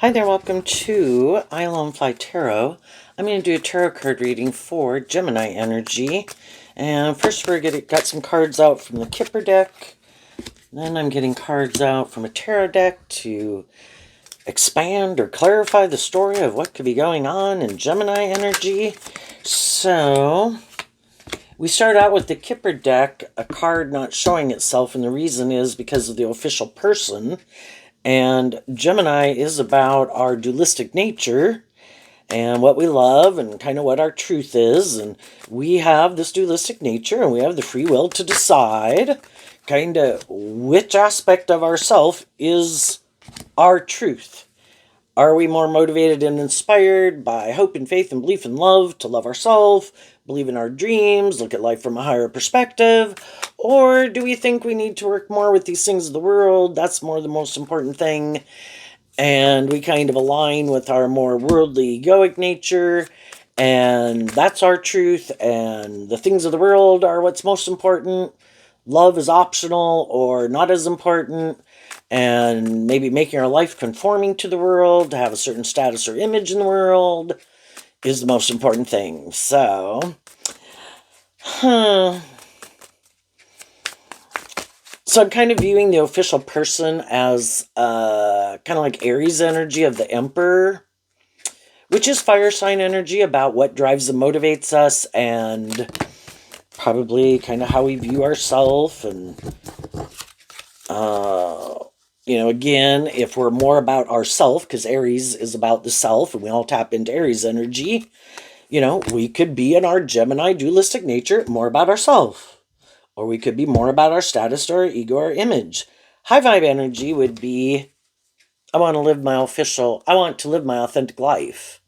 Hi there, welcome to I Alone Fly Tarot. I'm going to do a tarot card reading for Gemini energy. And first got some cards out from the Kipper deck. Then I'm getting cards out from a tarot deck to expand or clarify the story of what could be going on in Gemini energy. So we start out with the Kipper deck, a card not showing itself, and the reason is because of the official person. And Gemini is about our dualistic nature and what we love and kind of what our truth is. And we have this dualistic nature and we have the free will to decide kind of which aspect of ourself is our truth. Are we more motivated and inspired by hope and faith and belief and love to love ourselves, believe in our dreams, look at life from a higher perspective? Or do we think we need to work more with these things of the world? That's more the most important thing. And we kind of align with our more worldly, egoic nature. And that's our truth. And the things of the world are what's most important. Love is optional or not as important. And maybe making our life conforming to the world, to have a certain status or image in the world, is the most important thing. So, So I'm kind of viewing the official person as kind of like Aries energy of the Emperor, which is fire sign energy about what drives and motivates us and probably kind of how we view ourselves. And, again, if we're more about ourself, because Aries is about the self and we all tap into Aries energy, we could be in our Gemini dualistic nature more about ourselves. Or we could be more about our status or our ego or image. High vibe energy would be, I want to live my authentic life.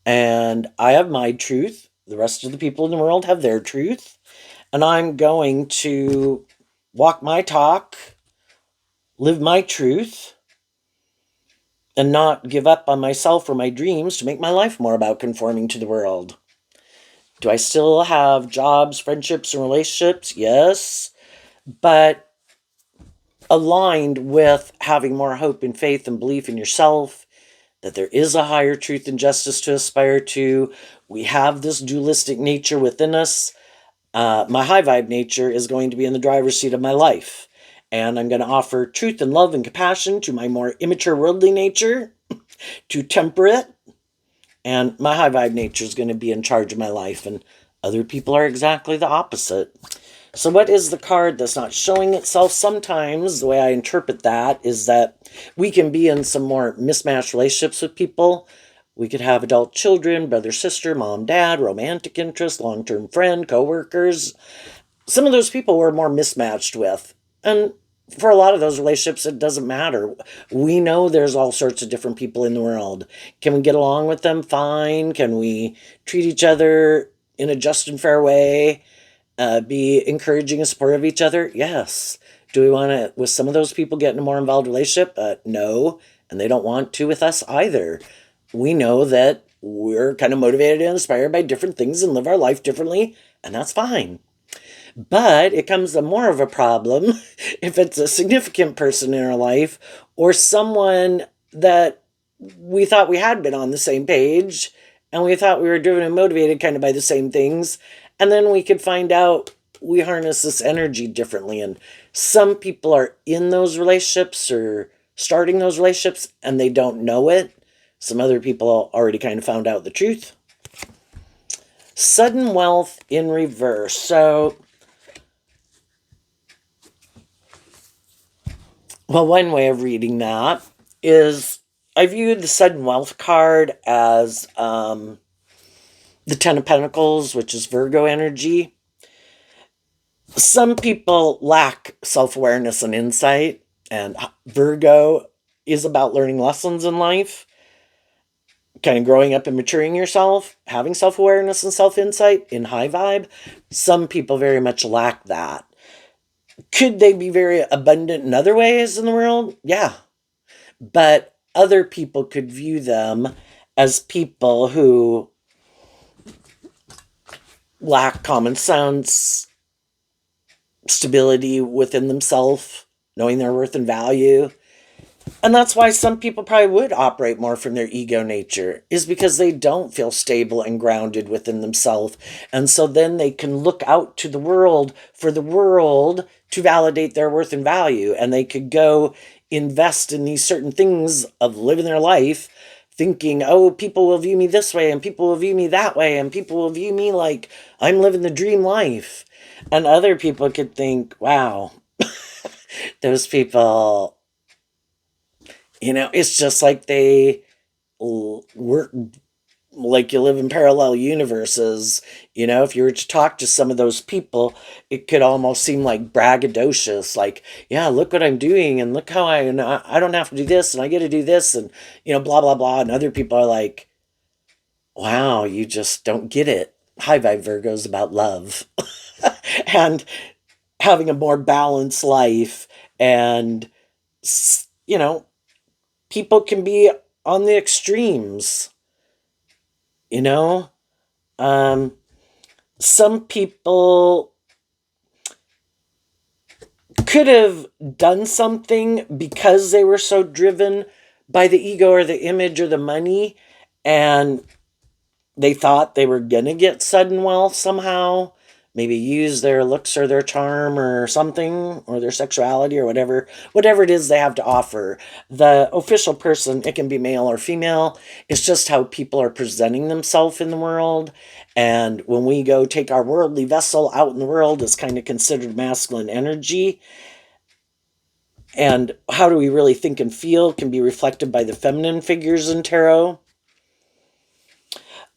And I have my truth. The rest of the people in the world have their truth. And I'm going to walk my talk, live my truth, and not give up on myself or my dreams to make my life more about conforming to the world. Do I still have jobs, friendships, and relationships? Yes. But aligned with having more hope and faith and belief in yourself, that there is a higher truth and justice to aspire to. We have this dualistic nature within us. My high vibe nature is going to be in the driver's seat of my life. And I'm going to offer truth and love and compassion to my more immature worldly nature to temper it. And my high vibe nature is going to be in charge of my life. And other people are exactly the opposite. So what is the card that's not showing itself? Sometimes the way I interpret that is that we can be in some more mismatched relationships with people. We could have adult children, brother, sister, mom, dad, romantic interest, long-term friend, coworkers. Some of those people we're more mismatched with. And for a lot of those relationships, it doesn't matter. We know there's all sorts of different people in the world. Can we get along with them? Fine. Can we treat each other in a just and fair way? Be encouraging and supportive of each other? Yes. Do we want to, with some of those people, get in a more involved relationship? No. And they don't want to with us either. We know that we're kind of motivated and inspired by different things and live our life differently, and that's fine. But it comes more of a problem if it's a significant person in our life or someone that we thought we had been on the same page and we thought we were driven and motivated kind of by the same things. And then we could find out we harness this energy differently. And some people are in those relationships or starting those relationships and they don't know it. Some other people already kind of found out the truth. Sudden wealth in reverse. So, well, one way of reading that is I viewed the sudden wealth card as the Ten of Pentacles, which is Virgo energy. Some people lack self-awareness and insight, and Virgo is about learning lessons in life, kind of growing up and maturing yourself, having self-awareness and self-insight in high vibe. Some people very much lack that. Could they be very abundant in other ways in the world? Yeah. But other people could view them as people who lack common sense, stability within themselves, knowing their worth and value. And that's why some people probably would operate more from their ego nature, is because they don't feel stable and grounded within themselves. And so then they can look out to the world for the world to validate their worth and value. And they could go invest in these certain things of living their life, thinking, oh, people will view me this way, and people will view me that way, and people will view me like I'm living the dream life. And other people could think, wow, those people, it's just like they work, like you live in parallel universes. If you were to talk to some of those people, it could almost seem like braggadocious, like, yeah, look what I'm doing, and look how I don't have to do this, and I get to do this, and blah blah blah. And other people are like, wow, you just don't get it. High vibe Virgos about love and having a more balanced life. And you know people can be on the extremes. you know um some people could have done something because they were so driven by the ego or the image or the money, and they thought they were gonna get sudden wealth somehow. Maybe use their looks or their charm or something, or their sexuality, or whatever it is they have to offer. The official person, it can be male or female. It's just how people are presenting themselves in the world. And when we go take our worldly vessel out in the world, it's kind of considered masculine energy. And how do we really think and feel can be reflected by the feminine figures in tarot.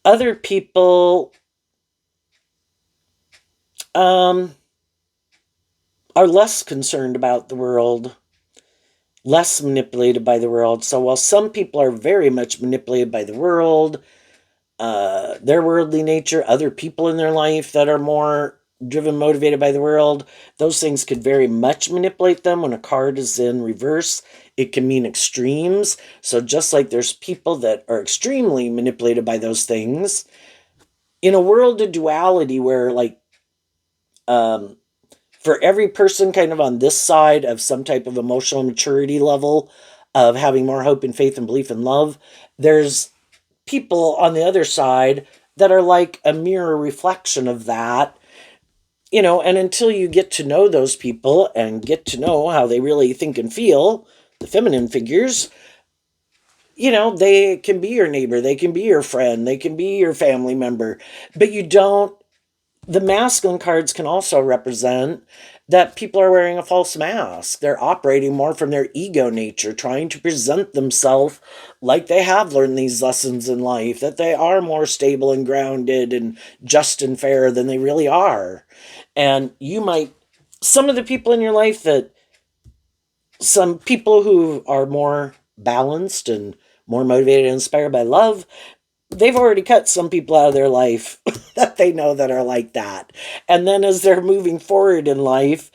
Other people um, are less concerned about the world, less manipulated by the world. So while some people are very much manipulated by the world, their worldly nature, other people in their life that are more driven, motivated by the world, those things could very much manipulate them. When a card is in reverse, it can mean extremes. So just like there's people that are extremely manipulated by those things, in a world of duality where, like, um, for every person kind of on this side of some type of emotional maturity level of having more hope and faith and belief and love, there's people on the other side that are like a mirror reflection of that. And until you get to know those people and get to know how they really think and feel, the feminine figures, they can be your neighbor, they can be your friend, they can be your family member, but you don't. The masculine cards can also represent that people are wearing a false mask. They're operating more from their ego nature, trying to present themselves like they have learned these lessons in life, that they are more stable and grounded and just and fair than they really are. And some of the people in your life, that some people who are more balanced and more motivated and inspired by love, they've already cut some people out of their life that they know that are like that. And then as they're moving forward in life,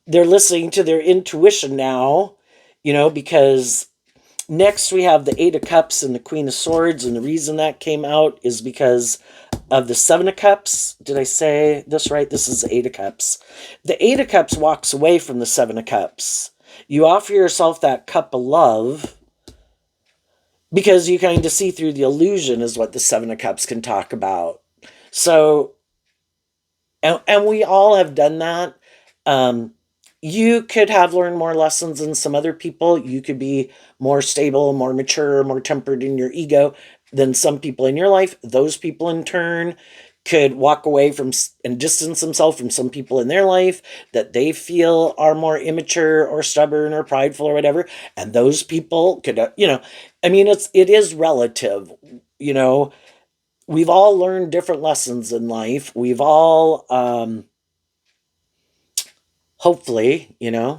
they're listening to their intuition now, because next we have the Eight of Cups and the Queen of Swords. And the reason that came out is because of the Seven of Cups. Did I say this right? This is the Eight of Cups. The Eight of Cups walks away from the Seven of Cups. You offer yourself that cup of love because you kind of see through the illusion, is what the Seven of Cups can talk about. So, and we all have done that. You could have learned more lessons than some other people. You could be more stable, more mature, more tempered in your ego than some people in your life. Those people in turn could walk away from and distance themselves from some people in their life that they feel are more immature or stubborn or prideful or whatever. And those people could, it is relative. We've all learned different lessons in life. We've all, hopefully, I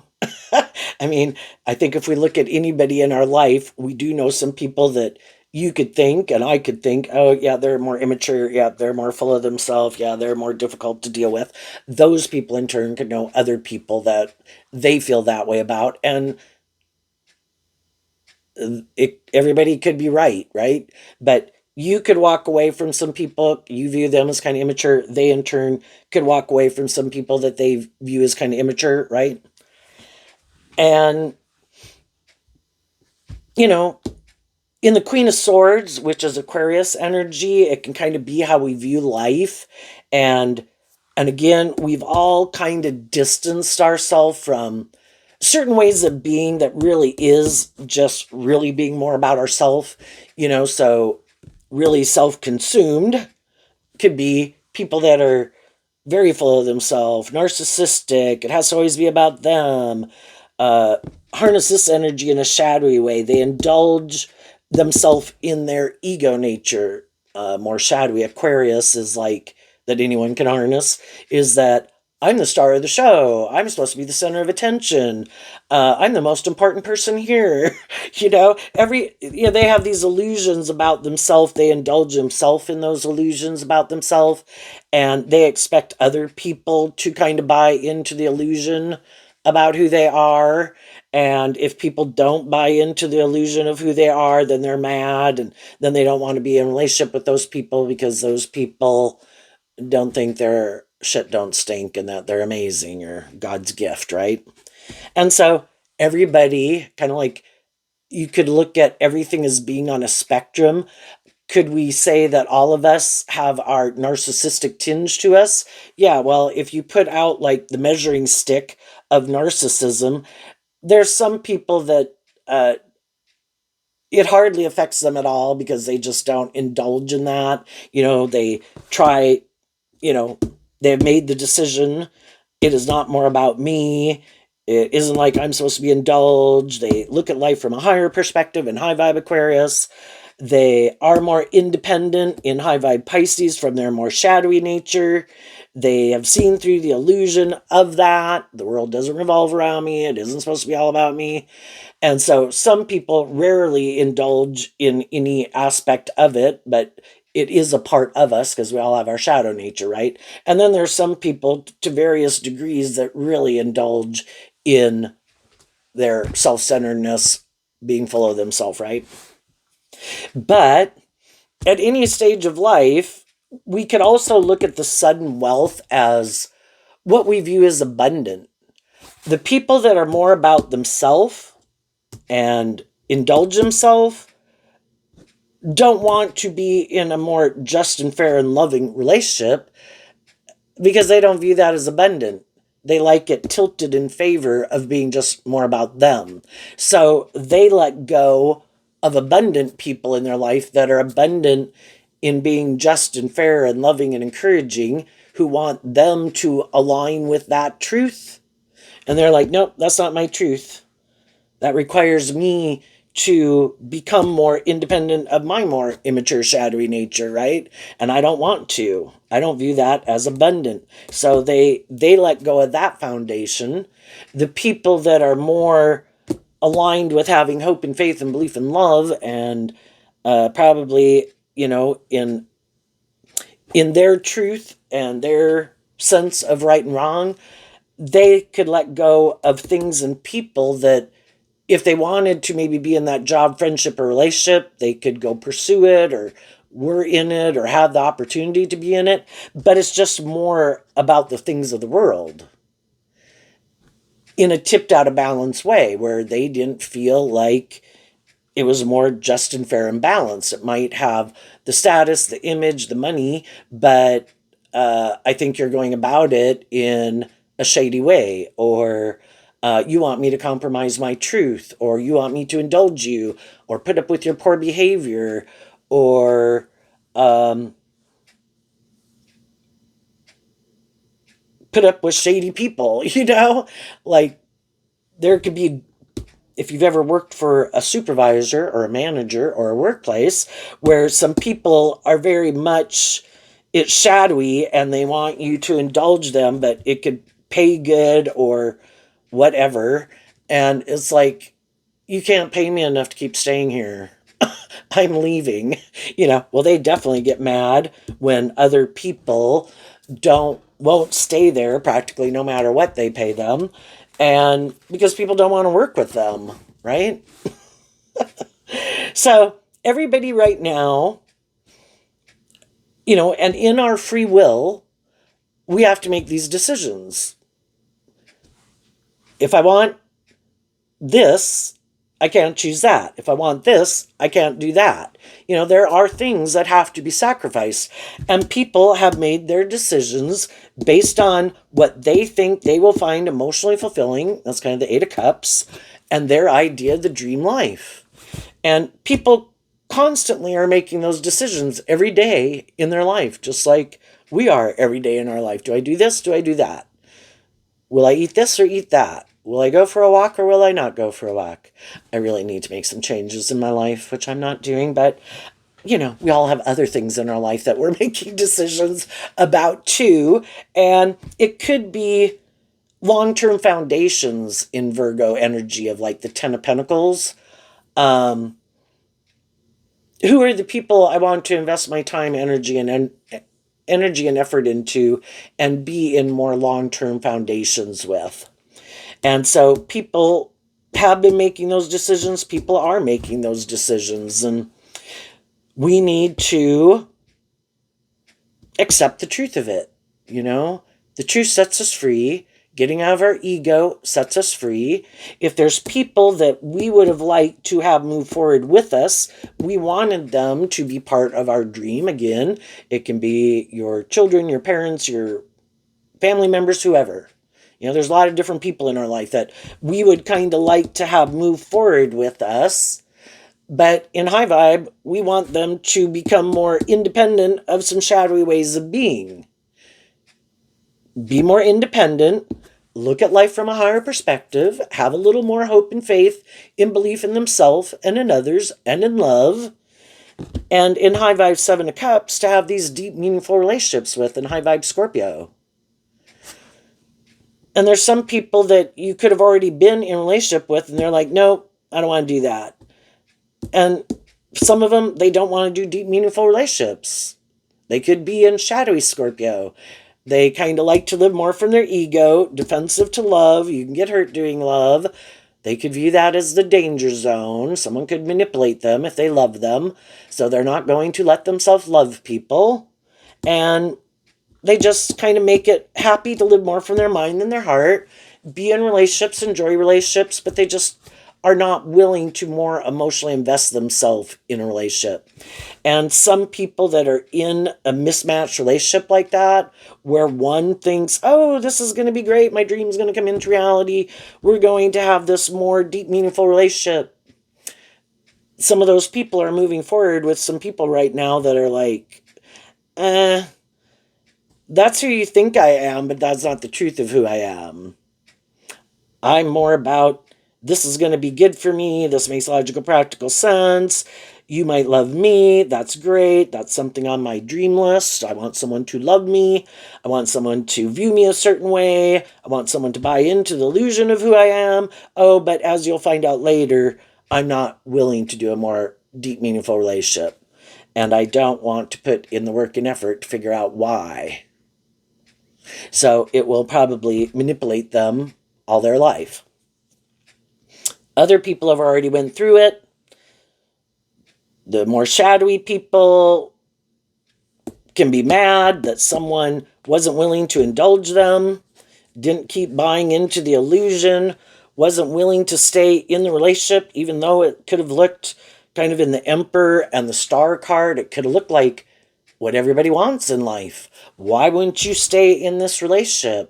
think if we look at anybody in our life, we do know some people that you could think, and I could think, oh, yeah, they're more immature. Yeah, they're more full of themselves. Yeah, they're more difficult to deal with. Those people, in turn, could know other people that they feel that way about. And everybody could be right? But you could walk away from some people, you view them as kind of immature. They, in turn, could walk away from some people that they view as kind of immature, right? And you know, in the Queen of Swords, which is Aquarius energy, it can kind of be how we view life. And and again, we've all kind of distanced ourselves from certain ways of being that really is just really being more about ourselves, so really self-consumed could be people that are very full of themselves, narcissistic. It has to always be about them. Uh, Harness this energy in a shadowy way. They indulge themselves in their ego nature. More shadowy. Aquarius is like that anyone can harness. Is that I'm the star of the show. I'm supposed to be the center of attention. I'm the most important person here. They have these illusions about themselves. They indulge themselves in those illusions about themselves, and they expect other people to kind of buy into the illusion about who they are. And if people don't buy into the illusion of who they are, then they're mad, and then they don't want to be in a relationship with those people because those people don't think their shit don't stink and that they're amazing or God's gift, right? And so everybody kind of like, you could look at everything as being on a spectrum. Could we say that all of us have our narcissistic tinge to us? Yeah, well, if you put out like the measuring stick of narcissism, there's some people that uh, it hardly affects them at all because they just don't indulge in that. They try, you know, they've made the decision. It is not more about me. It isn't like I'm supposed to be indulged. They look at life from a higher perspective in high vibe Aquarius. They are more independent in high vibe Pisces from their more shadowy nature. They have seen through the illusion of that. The world doesn't revolve around me. It isn't supposed to be all about me. And so some people rarely indulge in any aspect of it, but it is a part of us because we all have our shadow nature, right? And then there's some people to various degrees that really indulge in their self-centeredness, being full of themselves, right? But at any stage of life, we could also look at the sudden wealth as what we view as abundant. The people that are more about themselves and indulge themselves don't want to be in a more just and fair and loving relationship because they don't view that as abundant. They like it tilted in favor of being just more about them. So they let go of abundant people in their life that are abundant in being just and fair and loving and encouraging, who want them to align with that truth. And they're like, nope, that's not my truth. That requires me to become more independent of my more immature, shadowy nature, right? And I don't want to. I don't view that as abundant. So they let go of that foundation. The people that are more aligned with having hope and faith and belief and love, and probably, in their truth and their sense of right and wrong, they could let go of things and people that, if they wanted to maybe be in that job, friendship, or relationship, they could go pursue it, or were in it, or have the opportunity to be in it. But it's just more about the things of the world in a tipped out of balance way, where they didn't feel like it was more just and fair and balanced. It might have the status, the image, the money, but I think you're going about it in a shady way, or you want me to compromise my truth, or you want me to indulge you, or put up with your poor behavior, or put up with shady people, Like, there could be, if you've ever worked for a supervisor or a manager or a workplace, where some people are very much, it's shadowy and they want you to indulge them, but it could pay good or whatever. And it's like, you can't pay me enough to keep staying here. I'm leaving. Well, they definitely get mad when other people won't stay there practically no matter what they pay them. And because people don't want to work with them, right? So everybody right now, and in our free will, we have to make these decisions. If I want this, I can't choose that. If I want this, I can't do that. There are things that have to be sacrificed. And people have made their decisions based on what they think they will find emotionally fulfilling. That's kind of the Eight of Cups, and their idea of the dream life. And people constantly are making those decisions every day in their life, just like we are every day in our life. Do I do this? Do I do that? Will I eat this or eat that? Will I go for a walk or will I not go for a walk? I really need to make some changes in my life, which I'm not doing, but we all have other things in our life that we're making decisions about too. And it could be long-term foundations in Virgo energy of like the Ten of Pentacles. Who are the people I want to invest my time, energy, and effort into and be in more long-term foundations with? And so people have been making those decisions. People are making those decisions. And we need to accept the truth of it. The truth sets us free. Getting out of our ego sets us free. If there's people that we would have liked to have moved forward with us, we wanted them to be part of our dream. Again, it can be your children, your parents, your family members, whoever. There's a lot of different people in our life that we would kind of like to have move forward with us. But in high vibe, we want them to become more independent of some shadowy ways of being. Be more independent. Look at life from a higher perspective. Have a little more hope and faith in belief in themselves and in others and in love. And in high vibe Seven of Cups, to have these deep, meaningful relationships with in high vibe Scorpio. And there's some people that you could have already been in a relationship with, and they're like, no, I don't want to do that. And some of them, they don't want to do deep, meaningful relationships. They could be in shadowy Scorpio. They kind of like to live more from their ego, defensive to love. You can get hurt doing love. They could view that as the danger zone. Someone could manipulate them if they love them. So they're not going to let themselves love people. And they just kind of make it happy to live more from their mind than their heart, be in relationships, enjoy relationships, but they just are not willing to more emotionally invest themselves in a relationship. And some people that are in a mismatched relationship like that, where one thinks, oh, this is going to be great, my dream's going to come into reality, we're going to have this more deep, meaningful relationship. Some of those people are moving forward with some people right now that are like, that's who you think I am, but that's not the truth of who I am. I'm more about, this is going to be good for me. This makes logical, practical sense. You might love me. That's great. That's something on my dream list. I want someone to love me. I want someone to view me a certain way. I want someone to buy into the illusion of who I am. Oh, but as you'll find out later, I'm not willing to do a more deep, meaningful relationship. And I don't want to put in the work and effort to figure out why. So it will probably manipulate them all their life. Other people have already went through it. The more shadowy people can be mad that someone wasn't willing to indulge them, didn't keep buying into the illusion, wasn't willing to stay in the relationship, even though it could have looked kind of in the Emperor and the Star card, it could have looked like what everybody wants in life. Why wouldn't you stay in this relationship?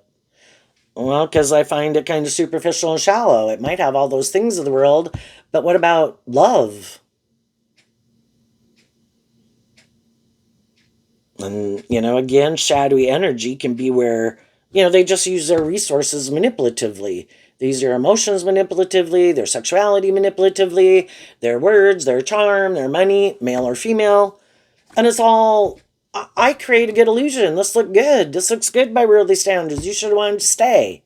Well, because I find it kind of superficial and shallow. It might have all those things of the world, but what about love? And, again, shadowy energy can be where, they just use their resources manipulatively. They use their emotions manipulatively, their sexuality manipulatively, their words, their charm, their money, male or female. And it's all, I create a good illusion. This looks good. This looks good by worldly standards. You should have wanted to stay.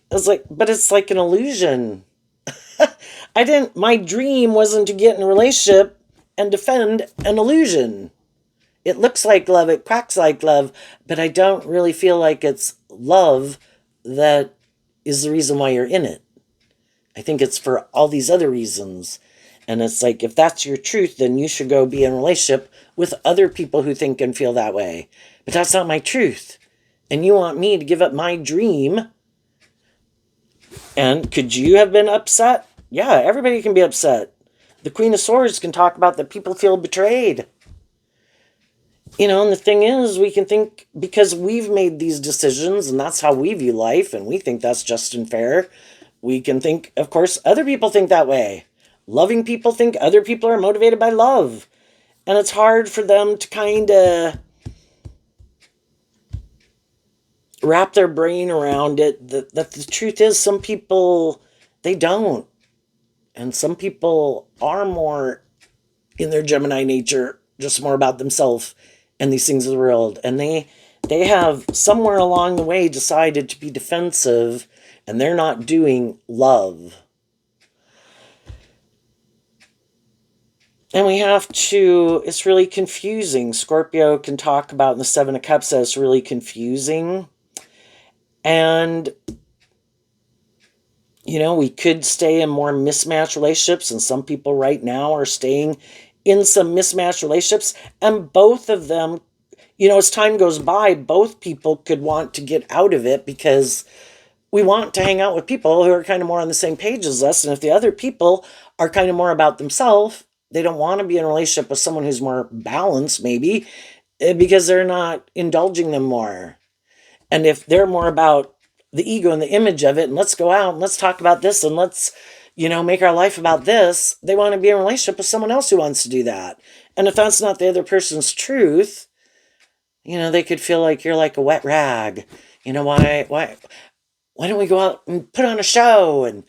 But it's like an illusion. My dream wasn't to get in a relationship and defend an illusion. It looks like love, it quacks like love, but I don't really feel like it's love that is the reason why you're in it. I think it's for all these other reasons. And it's like, if that's your truth, then you should go be in a relationship with other people who think and feel that way. But that's not my truth. And you want me to give up my dream. And could you have been upset Yeah, everybody can be upset. The Queen of Swords can talk about that people feel betrayed. And the thing is, we can think because we've made these decisions and that's how we view life and we think that's just and fair. We can think, of course, other people think that way. Loving people think other people are motivated by love. And it's hard for them to kind of wrap their brain around it that the truth is some people, they don't. And some people are more in their Gemini nature, just more about themselves and these things of the world. And they have somewhere along the way decided to be defensive and they're not doing love. And we have to, it's really confusing. Scorpio can talk about in the Seven of Cups that it's really confusing. And, we could stay in more mismatched relationships. And some people right now are staying in some mismatched relationships. And both of them, as time goes by, both people could want to get out of it because we want to hang out with people who are kind of more on the same page as us. And if the other people are kind of more about themselves, they don't want to be in a relationship with someone who's more balanced, maybe, because they're not indulging them more. And if they're more about the ego and the image of it, and let's go out and let's talk about this and let's, make our life about this, they want to be in a relationship with someone else who wants to do that. And if that's not the other person's truth, they could feel like you're like a wet rag. Why don't we go out and put on a show and,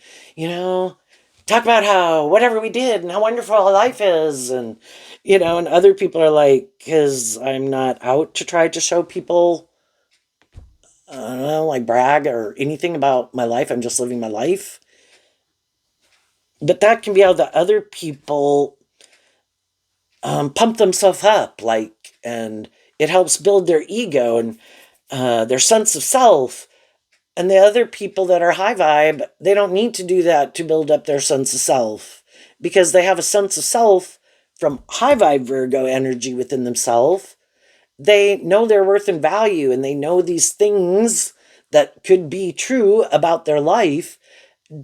talk about how whatever we did and how wonderful our life is. And other people are like, because I'm not out to try to show people, I don't know, like brag or anything about my life. I'm just living my life. But that can be how the other people pump themselves up, and it helps build their ego and their sense of self. And the other people that are high vibe, they don't need to do that to build up their sense of self because they have a sense of self from high vibe Virgo energy within themselves. They know their worth and value and they know these things that could be true about their life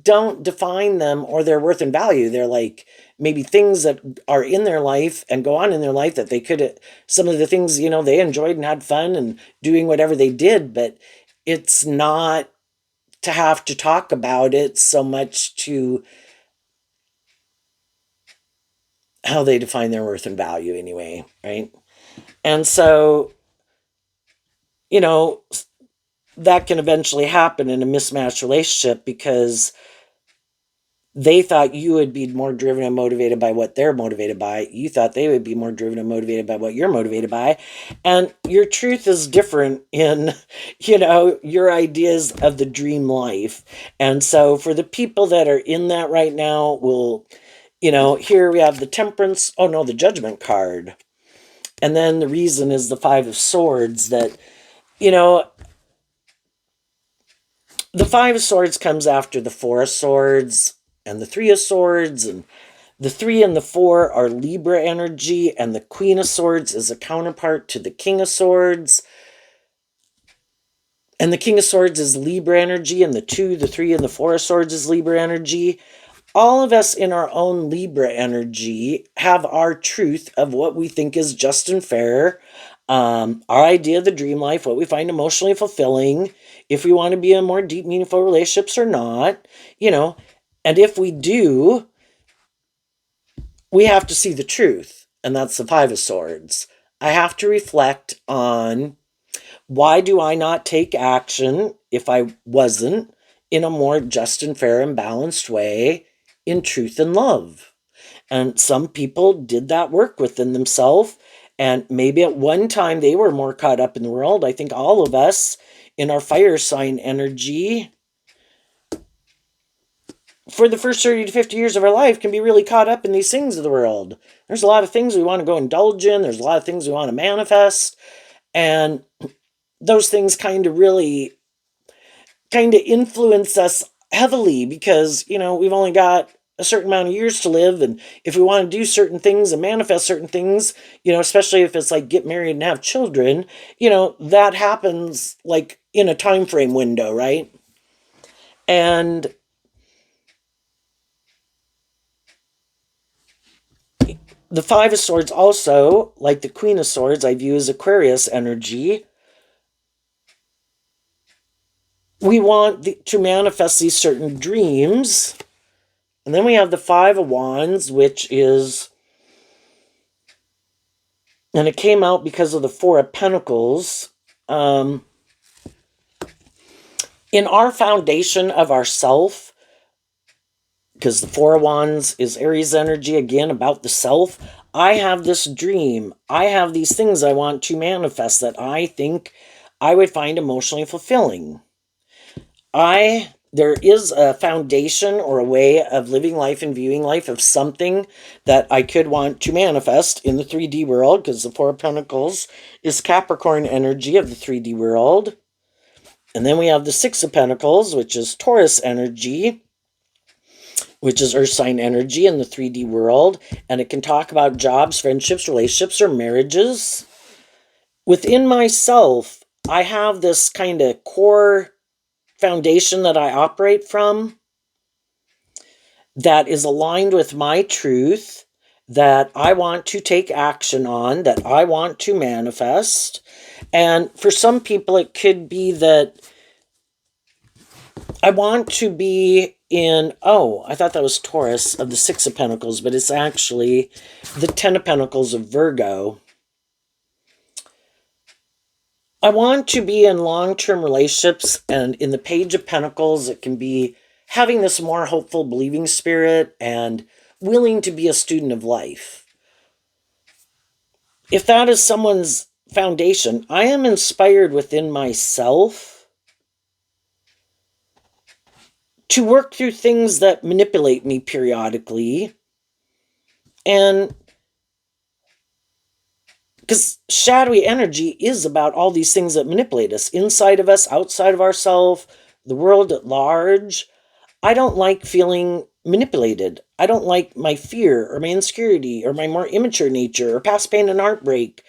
don't define them or their worth and value. They're like maybe things that are in their life and go on in their life that they could, some of the things, they enjoyed and had fun and doing whatever they did, but it's not to have to talk about it so much to how they define their worth and value anyway, right? And so, you know, that can eventually happen in a mismatched relationship because they thought you would be more driven and motivated by what they're motivated by. You thought they would be more driven and motivated by what you're motivated by. And your truth is different in, your ideas of the dream life. And so for the people that are in that right now, here we have the temperance. Oh no, the judgment card. And then the reason is the Five of Swords that, the Five of Swords comes after the Four of Swords and the Three of Swords, and the 3 and the 4 are Libra energy, and the Queen of Swords is a counterpart to the King of Swords. And the King of Swords is Libra energy, and the 2, the 3, and the 4 of Swords is Libra energy. All of us in our own Libra energy have our truth of what we think is just and fair, our idea of the dream life, what we find emotionally fulfilling, if we want to be in more deep, meaningful relationships or not, and if we do, we have to see the truth, and that's the Five of Swords. I have to reflect on why do I not take action if I wasn't in a more just and fair and balanced way in truth and love. And some people did that work within themselves, and maybe at one time they were more caught up in the world. I think all of us in our fire sign energy for the first 30 to 50 years of our life can be really caught up in these things of the world. There's a lot of things we want to go indulge in. There's a lot of things we want to manifest. And those things kind of influence us heavily because, we've only got a certain amount of years to live. And if we want to do certain things and manifest certain things, especially if it's like get married and have children, that happens like in a time frame window, right? And The Five of Swords also, like the Queen of Swords, I view as Aquarius energy. We want to manifest these certain dreams. And then we have the Five of Wands, which is, and it came out because of the Four of Pentacles. In our foundation of ourself, because the Four of Wands is Aries energy, again, about the self. I have this dream. I have these things I want to manifest that I think I would find emotionally fulfilling. There is a foundation or a way of living life and viewing life of something that I could want to manifest in the 3D world, because the Four of Pentacles is Capricorn energy of the 3D world. And then we have the Six of Pentacles, which is Taurus energy, which is earth sign energy in the 3D world. And it can talk about jobs, friendships, relationships, or marriages. Within myself, I have this kind of core foundation that I operate from that is aligned with my truth, that I want to take action on, that I want to manifest. And for some people, it could be that I want to be in, I thought that was Taurus of the Six of Pentacles, but it's actually the Ten of Pentacles of Virgo. I want to be in long-term relationships, and in the Page of Pentacles, it can be having this more hopeful, believing spirit and willing to be a student of life. If that is someone's foundation, I am inspired within myself to work through things that manipulate me periodically. And because shadowy energy is about all these things that manipulate us, inside of us, outside of ourselves, the world at large. I don't like feeling manipulated. I don't like my fear or my insecurity or my more immature nature or past pain and heartbreak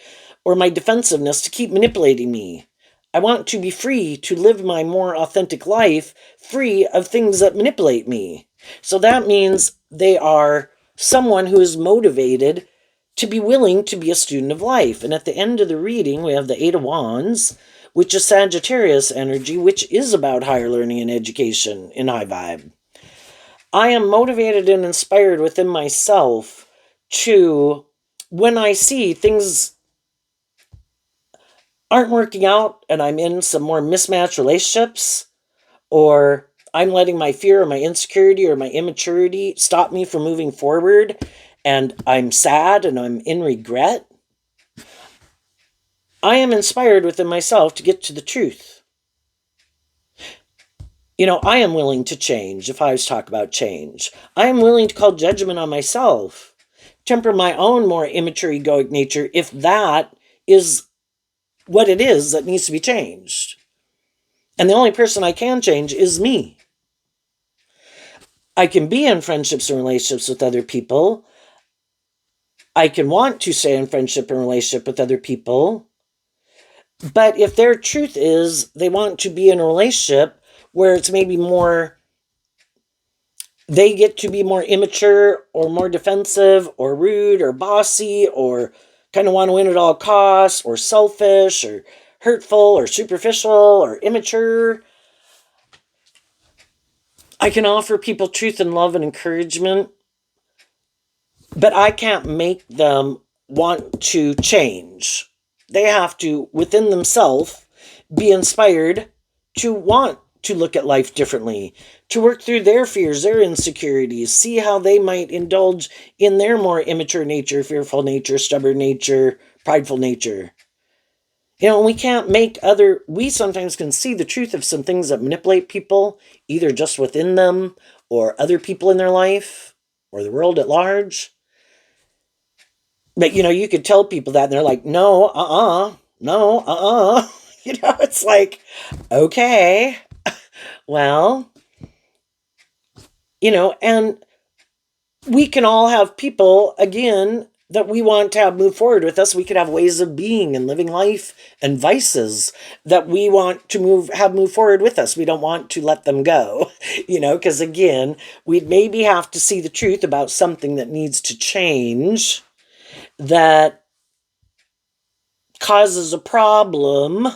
or my defensiveness to keep manipulating me. I want to be free to live my more authentic life, free of things that manipulate me. So that means they are someone who is motivated to be willing to be a student of life. And at the end of the reading, we have the Eight of Wands, which is Sagittarius energy, which is about higher learning and education in high vibe. I am motivated and inspired within myself to, when I see things aren't working out and I'm in some more mismatched relationships, or I'm letting my fear or my insecurity or my immaturity stop me from moving forward, and I'm sad and I'm in regret, I am inspired within myself to get to the truth. I am willing to change if I was talk about change. I am willing to call judgment on myself, temper my own more immature egoic nature if that is what it is that needs to be changed. And the only person I can change is me. I can be in friendships and relationships with other people. I can want to stay in friendship and relationship with other people. But if their truth is they want to be in a relationship where it's maybe more, they get to be more immature or more defensive or rude or bossy or kind of want to win at all costs or selfish or hurtful or superficial or immature, I can offer people truth and love and encouragement, but I can't make them want to change. They have to, within themselves, be inspired to want to look at life differently, to work through their fears, their insecurities, see how they might indulge in their more immature nature, fearful nature, stubborn nature, prideful nature. We can't make we sometimes can see the truth of some things that manipulate people, either just within them or other people in their life or the world at large. But, you could tell people that and they're like, no, no, it's like, okay, well, and we can all have people, again, that we want to have move forward with us. We could have ways of being and living life and vices that we want to move forward with us. We don't want to let them go, because again, we'd maybe have to see the truth about something that needs to change that causes a problem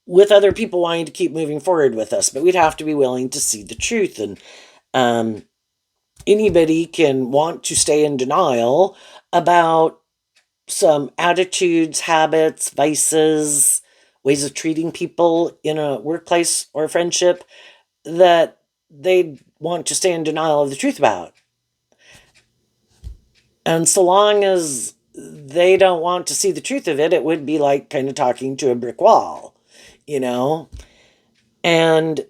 with other people wanting to keep moving forward with us. But we'd have to be willing to see the truth. And anybody can want to stay in denial about some attitudes, habits, vices, ways of treating people in a workplace or a friendship that they want to stay in denial of the truth about. And so long as they don't want to see the truth of it, it would be like kind of talking to a brick wall, you know? And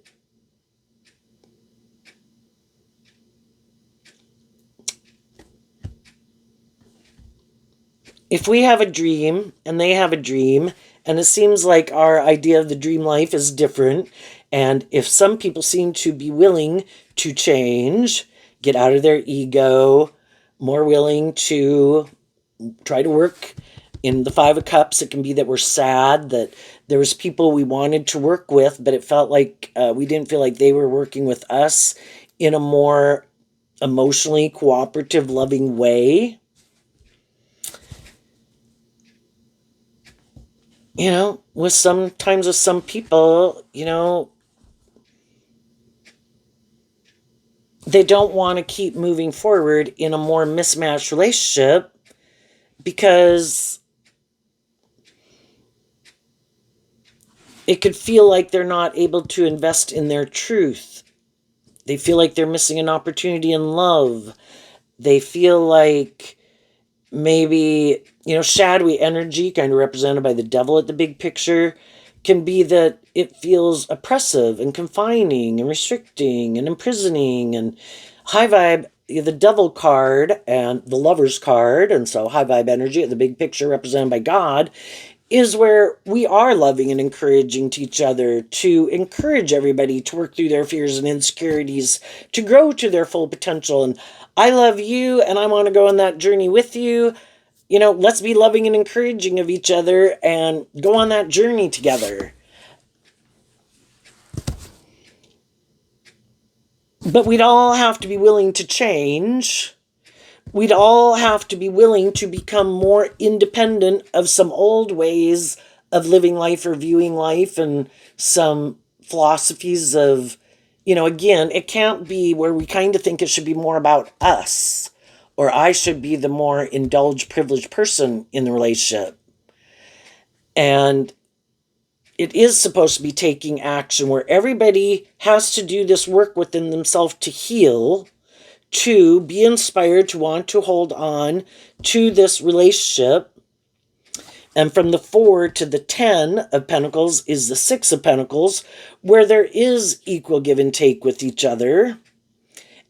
if we have a dream and they have a dream, and it seems like our idea of the dream life is different, and if some people seem to be willing to change, get out of their ego, more willing to try to work in the Five of Cups, it can be that we're sad that there was people we wanted to work with, but it felt like we didn't feel like they were working with us in a more emotionally cooperative, loving way. You know, with some people, you know, they don't want to keep moving forward in a more mismatched relationship because it could feel like they're not able to invest in their truth. They feel like they're missing an opportunity in love. They feel like maybe, you know, shadowy energy, kind of represented by the devil at the big picture, can be that it feels oppressive and confining and restricting and imprisoning. And high vibe, the devil card and the lover's card, and so high vibe energy at the big picture represented by God, is where we are loving and encouraging to each other, to encourage everybody to work through their fears and insecurities, to grow to their full potential. And I love you and I want to go on that journey with you. You know, let's be loving and encouraging of each other and go on that journey together. But we'd all have to be willing to change. We'd all have to be willing to become more independent of some old ways of living life or viewing life and some philosophies of, you know, again, it can't be where we kind of think it should be more about us, or I should be the more indulged, privileged person in the relationship. And it is supposed to be taking action where everybody has to do this work within themselves to heal, to be inspired, to want to hold on to this relationship. And from the 4 to the 10 of Pentacles is the 6 of Pentacles, where there is equal give and take with each other.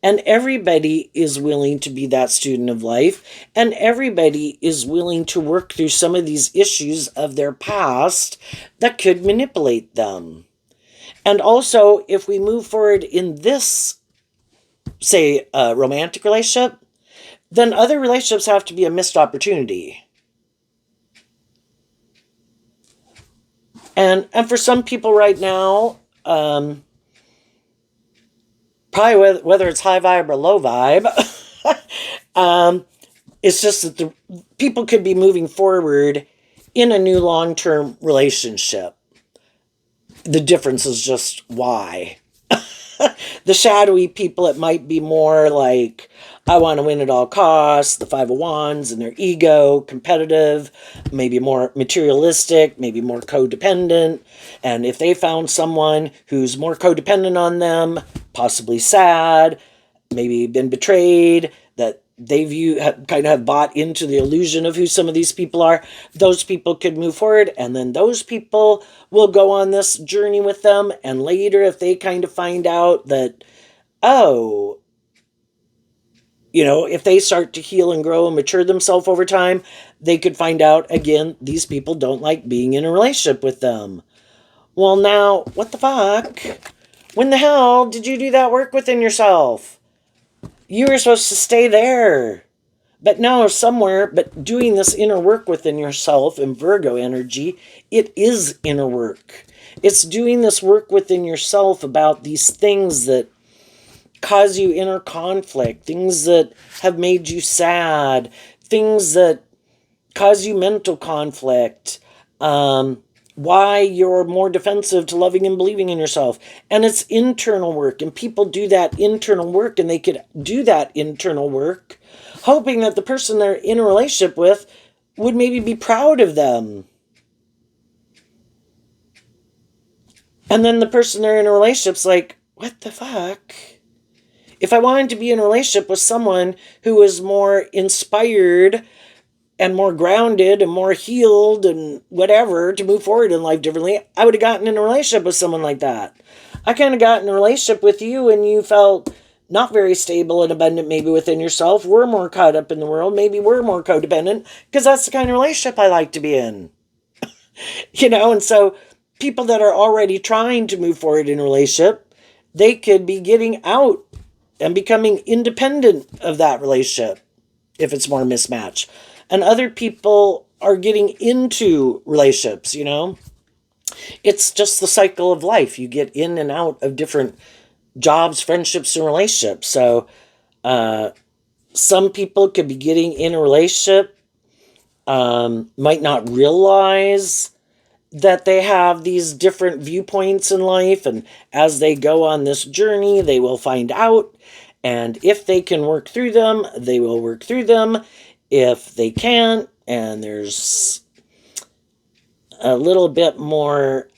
And everybody is willing to be that student of life. And everybody is willing to work through some of these issues of their past that could manipulate them. And also, if we move forward in this, say, romantic relationship, then other relationships have to be a missed opportunity. And for some people right now, probably whether it's high vibe or low vibe, it's just that the people could be moving forward in a new long-term relationship. The difference is just why. The shadowy people, it might be more like, I want to win at all costs, the 5 of Wands and their ego, competitive, maybe more materialistic, maybe more codependent. And if they found someone who's more codependent on them, possibly sad, maybe been betrayed, that they kind of have bought into the illusion of who some of these people are, those people could move forward, and then those people will go on this journey with them. And later, if they kind of find out that, oh, you know, if they start to heal and grow and mature themselves over time, they could find out, again, these people don't like being in a relationship with them. Well, now, what the fuck? When the hell did you do that work within yourself? You were supposed to stay there. But now somewhere, but doing this inner work within yourself in Virgo energy, it is inner work. It's doing this work within yourself about these things that cause you inner conflict, things that have made you sad, things that cause you mental conflict, why you're more defensive to loving and believing in yourself. And it's internal work, and people do that internal work, and they could do that internal work hoping that the person they're in a relationship with would maybe be proud of them. And then the person they're in a relationship's like, what the fuck? If I wanted to be in a relationship with someone who was more inspired and more grounded and more healed and whatever to move forward in life differently, I would have gotten in a relationship with someone like that. I kind of got in a relationship with you and you felt not very stable and abundant maybe within yourself. We're more caught up in the world. Maybe we're more codependent because that's the kind of relationship I like to be in. And so people that are already trying to move forward in a relationship, they could be getting out and becoming independent of that relationship if it's more mismatched. And other people are getting into relationships, It's just the cycle of life. You get in and out of different jobs, friendships, and relationships. So some people could be getting in a relationship, might not realize that they have these different viewpoints in life. And as they go on this journey, they will find out. And if they can work through them, they will work through them. If they can't, and there's a little bit more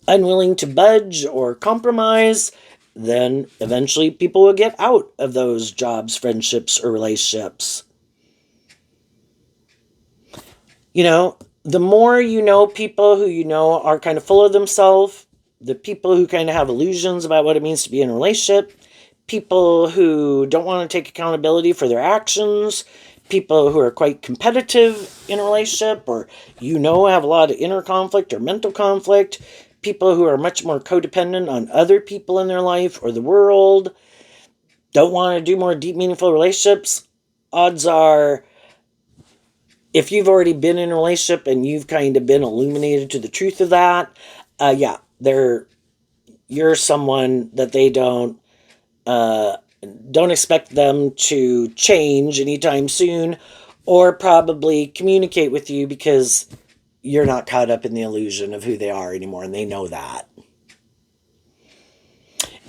unwilling to budge or compromise, then eventually people will get out of those jobs, friendships, or relationships. The more you know people who are kind of full of themselves, the people who kind of have illusions about what it means to be in a relationship, people who don't want to take accountability for their actions, people who are quite competitive in a relationship, or have a lot of inner conflict or mental conflict, people who are much more codependent on other people in their life or the world, don't want to do more deep, meaningful relationships. Odds are, if you've already been in a relationship and you've kind of been illuminated to the truth of that, you're someone that they don't expect them to change anytime soon, or probably communicate with you because you're not caught up in the illusion of who they are anymore, and they know that.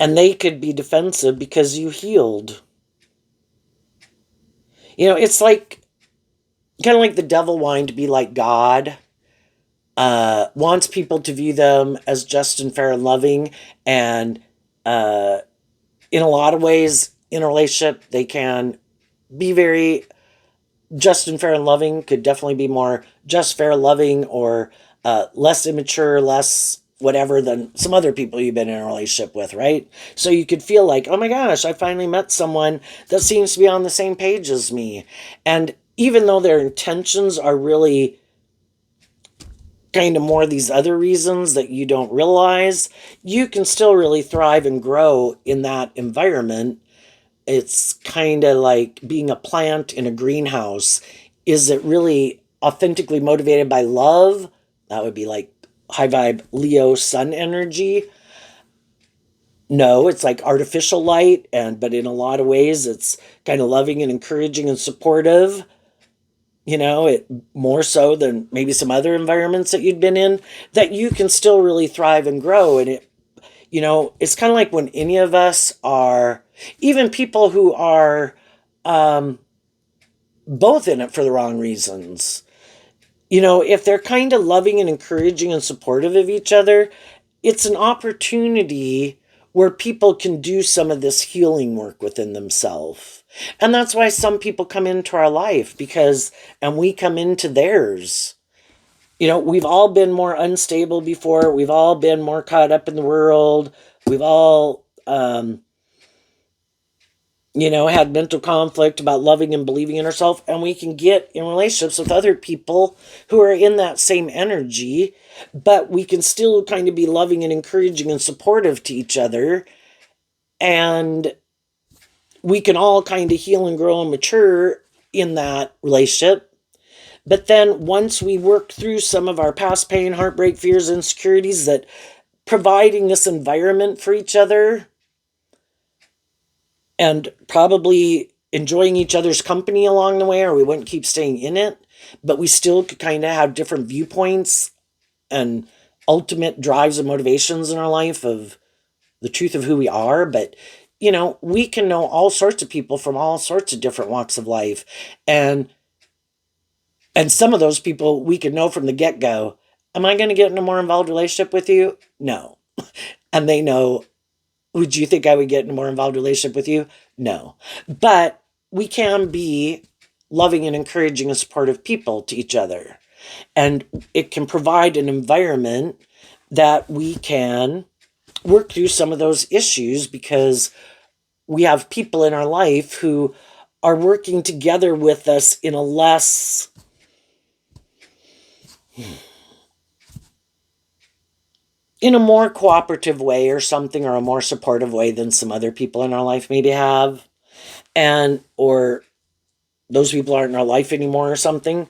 And they could be defensive because you healed. It's like kind of like the devil wanting to be like God, wants people to view them as just and fair and loving, and in a lot of ways in a relationship they can be very just and fair and loving, could definitely be more just, fair, loving, or less immature, less whatever than some other people you've been in a relationship with, right? So you could feel like, oh my gosh, I finally met someone that seems to be on the same page as me. And even though their intentions are really kind of more these other reasons that you don't realize, you can still really thrive and grow in that environment. It's kind of like being a plant in a greenhouse. Is it really authentically motivated by love? That would be like high vibe Leo sun energy. No, it's like artificial light, but in a lot of ways it's kind of loving and encouraging and supportive. It more so than maybe some other environments that you'd been in, that you can still really thrive and grow. And it's kind of like when any of us are, even people who are both in it for the wrong reasons, if they're kind of loving and encouraging and supportive of each other, it's an opportunity where people can do some of this healing work within themselves. And that's why some people come into our life, and we come into theirs. We've all been more unstable before. We've all been more caught up in the world. We've all, had mental conflict about loving and believing in ourselves. And we can get in relationships with other people who are in that same energy, but we can still kind of be loving and encouraging and supportive to each other. And we can all kind of heal and grow and mature in that relationship. But then once we work through some of our past pain, heartbreak, fears, insecurities, that providing this environment for each other, and probably enjoying each other's company along the way, or we wouldn't keep staying in it, but we still could kind of have different viewpoints and ultimate drives and motivations in our life of the truth of who we are. But, we can know all sorts of people from all sorts of different walks of life. And some of those people we could know from the get-go, am I going to get in a more involved relationship with you? No. And they know, would you think I would get in a more involved relationship with you? No. But we can be loving and encouraging and supportive people to each other. And it can provide an environment that we can work through some of those issues, because we have people in our life who are working together with us in a more cooperative way or something, or a more supportive way than some other people in our life maybe have. Or those people aren't in our life anymore or something.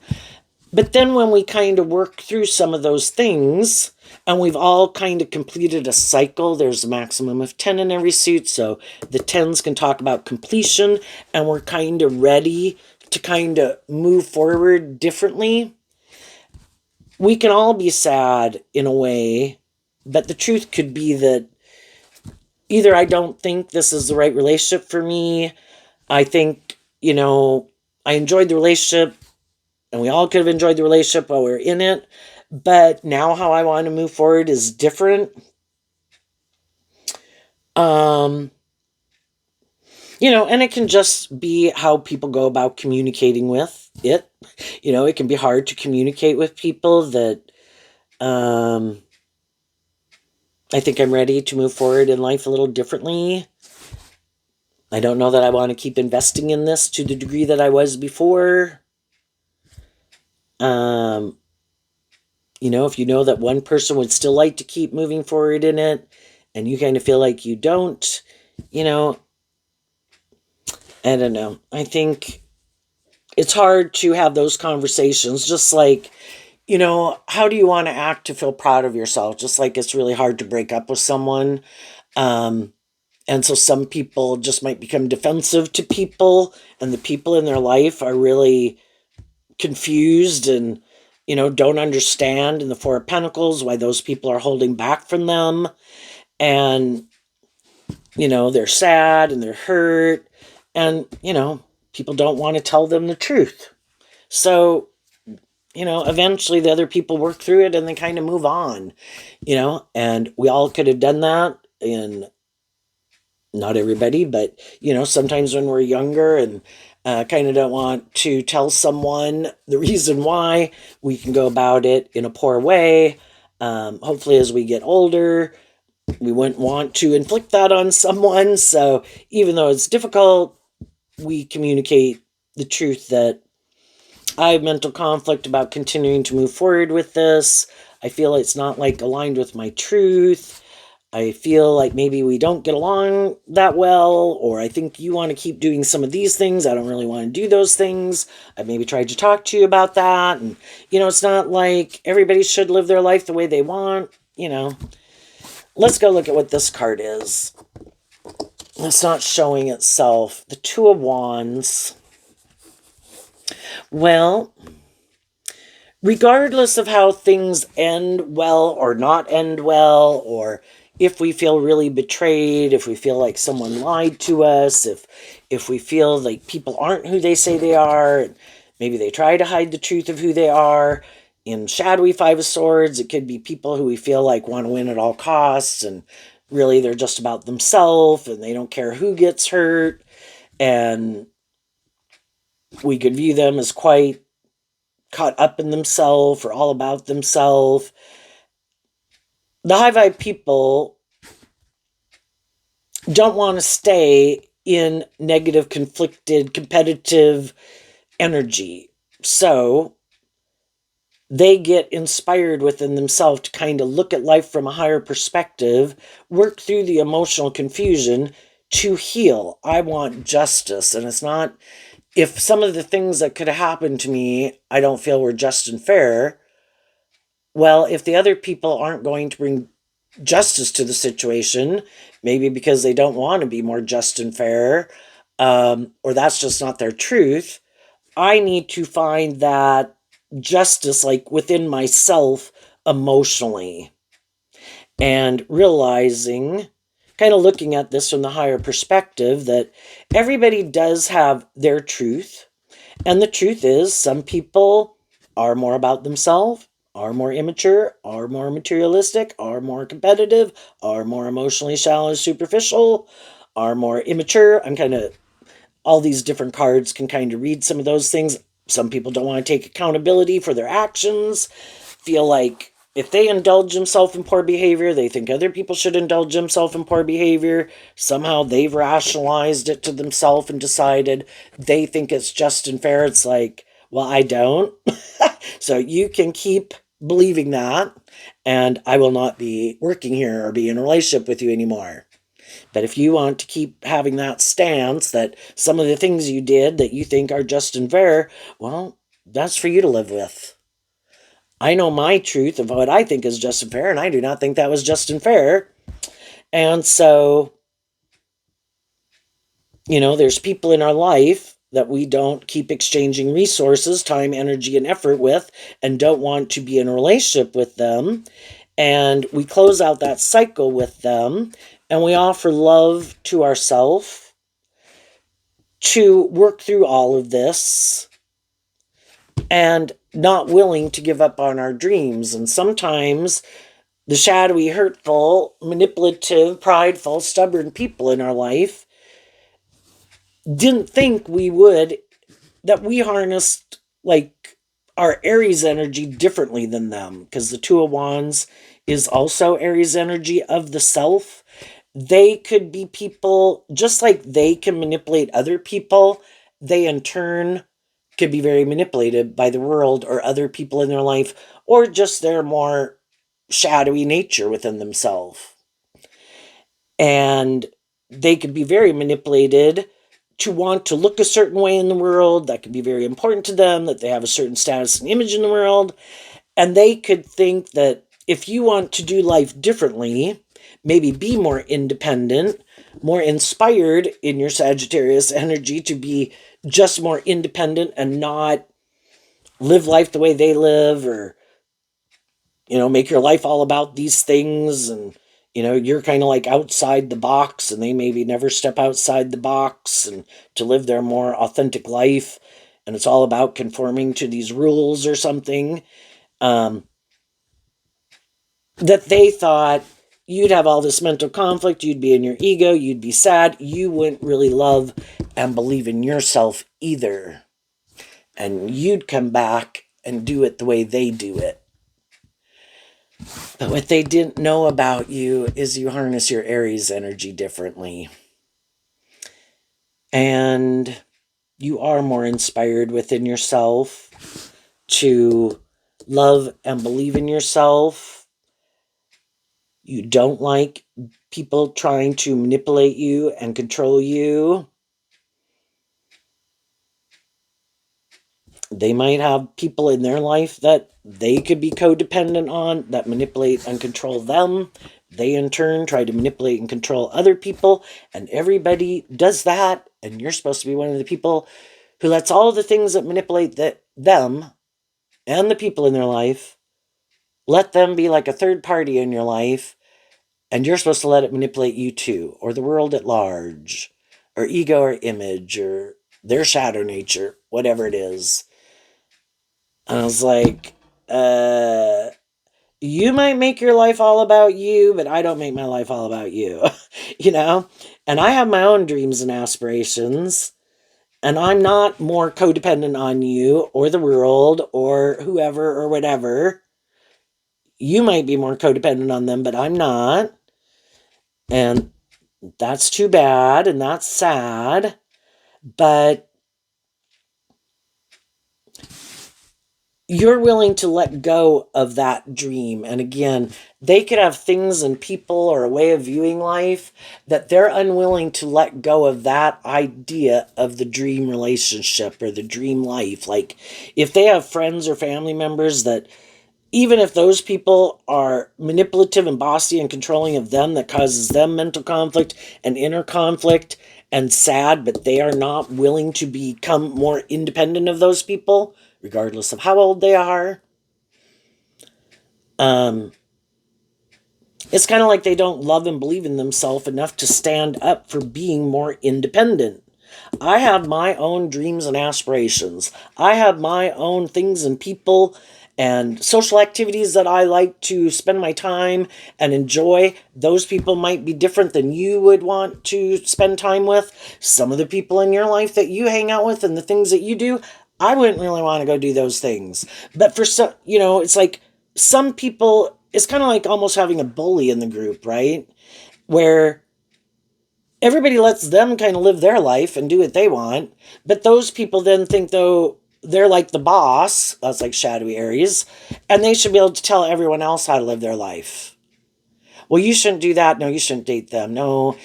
But then when we kind of work through some of those things, and we've all kind of completed a cycle, there's a maximum of 10 in every suit, so the 10s can talk about completion, and we're kind of ready to kind of move forward differently. We can all be sad in a way, but the truth could be that either I don't think this is the right relationship for me, I think, I enjoyed the relationship, and we all could have enjoyed the relationship while we were in it, but now how I want to move forward is different. And it can just be how people go about communicating with it. It can be hard to communicate with people that I think I'm ready to move forward in life a little differently. I don't know that I want to keep investing in this to the degree that I was before. If you know that one person would still like to keep moving forward in it, and you kind of feel like you don't, I don't know. I think it's hard to have those conversations, just like, how do you want to act to feel proud of yourself? Just like it's really hard to break up with someone. And so some people just might become defensive to people, and the people in their life are really confused and, don't understand in the Four of Pentacles why those people are holding back from them. And, they're sad and they're hurt, and, people don't want to tell them the truth. So, eventually the other people work through it and they kind of move on, and we all could have done that. And not everybody, but, sometimes when we're younger and kind of don't want to tell someone the reason why, we can go about it in a poor way. Hopefully as we get older, we wouldn't want to inflict that on someone. So even though it's difficult, we communicate the truth that I have mental conflict about continuing to move forward with this. I feel it's not aligned with my truth. I feel like maybe we don't get along that well, or I think you want to keep doing some of these things. I don't really want to do those things. I maybe tried to talk to you about that. And, it's not like everybody should live their life the way they want. Let's go look at what this card is. It's not showing itself. The Two of Wands. Well, regardless of how things end well or not end well, or if we feel really betrayed, if we feel like someone lied to us, if we feel like people aren't who they say they are, and maybe they try to hide the truth of who they are. In shadowy Five of Swords, it could be people who we feel like want to win at all costs, and really they're just about themselves and they don't care who gets hurt, and we could view them as quite caught up in themselves or all about themselves. The high vibe people don't want to stay in negative, conflicted, competitive energy. So they get inspired within themselves to kind of look at life from a higher perspective, work through the emotional confusion to heal. I want justice. And it's not, if some of the things that could have happened to me, I don't feel were just and fair. Well, if the other people aren't going to bring justice to the situation, maybe because they don't want to be more just and fair, or that's just not their truth. I need to find that justice, like within myself emotionally, and realizing, kind of looking at this from the higher perspective, that everybody does have their truth. And the truth is, some people are more about themselves, are more immature, are more materialistic, are more competitive, are more emotionally shallow, superficial, are more immature. I'm kind of, all these different cards can kind of read some of those things. Some people don't want to take accountability for their actions, feel like if they indulge themselves in poor behavior, they think other people should indulge themselves in poor behavior. Somehow they've rationalized it to themselves and decided they think it's just and fair. It's like, well, I don't. So you can keep believing that, and I will not be working here or be in a relationship with you anymore. But if you want to keep having that stance that some of the things you did that you think are just and fair, well, that's for you to live with. I know my truth of what I think is just and fair, and I do not think that was just and fair. And so, there's people in our life that we don't keep exchanging resources, time, energy, and effort with, and don't want to be in a relationship with them. And we close out that cycle with them, and we offer love to ourselves to work through all of this, and not willing to give up on our dreams. And sometimes the shadowy, hurtful, manipulative, prideful, stubborn people in our life didn't think that we harnessed like our Aries energy differently than them, because the Two of Wands is also Aries energy of the self. They could be people, just like they can manipulate other people, they in turn could be very manipulated by the world or other people in their life, or just their more shadowy nature within themselves. And they could be very manipulated to want to look a certain way in the world. That could be very important to them, that they have a certain status and image in the world. And they could think that if you want to do life differently, maybe be more independent, more inspired in your Sagittarius energy to be just more independent and not live life the way they live, or make your life all about these things, and you're kind of like outside the box, and they maybe never step outside the box and to live their more authentic life, and it's all about conforming to these rules or something, that they thought you'd have all this mental conflict, you'd be in your ego, you'd be sad, you wouldn't really love and believe in yourself either, and you'd come back and do it the way they do it. But what they didn't know about you is you harness your Aries energy differently. And you are more inspired within yourself to love and believe in yourself. You don't like people trying to manipulate you and control you. They might have people in their life that they could be codependent on, that manipulate and control them. They in turn try to manipulate and control other people, and everybody does that. And you're supposed to be one of the people who lets all the things that manipulate them and the people in their life, let them be like a third party in your life, and you're supposed to let it manipulate you too, or the world at large, or ego or image, or their shadow nature, whatever it is. And I was like, you might make your life all about you, but I don't make my life all about you, And I have my own dreams and aspirations, and I'm not more codependent on you or the world or whoever or whatever. You might be more codependent on them, but I'm not. And that's too bad, and that's sad. But you're willing to let go of that dream. And again, they could have things and people or a way of viewing life that they're unwilling to let go of that idea of the dream relationship or the dream life. Like if they have friends or family members that, even if those people are manipulative and bossy and controlling of them, that causes them mental conflict and inner conflict, and sad, but they are not willing to become more independent of those people, regardless of how old they are. It's kind of like they don't love and believe in themselves enough to stand up for being more independent. I have my own dreams and aspirations. I have my own things and people and social activities that I like to spend my time and enjoy. Those people might be different than you would want to spend time with. Some of the people in your life that you hang out with and the things that you do, I wouldn't really want to go do those things. But for some, it's like some people, it's kind of like almost having a bully in the group, right? Where everybody lets them kind of live their life and do what they want. But those people then think, though, they're like the boss. That's like shadowy Aries. And they should be able to tell everyone else how to live their life. Well, you shouldn't do that. No, you shouldn't date them. No,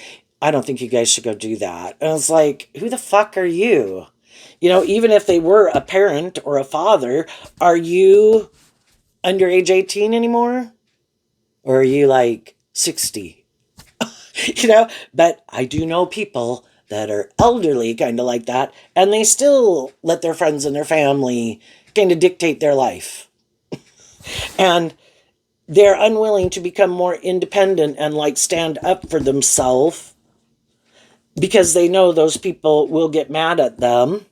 I don't think you guys should go do that. And it's like, who the fuck are you? Even if they were a parent or a father, are you under age 18 anymore? Or are you like 60? But I do know people that are elderly, kind of like that, and they still let their friends and their family kind of dictate their life. And they're unwilling to become more independent and like stand up for themselves because they know those people will get mad at them,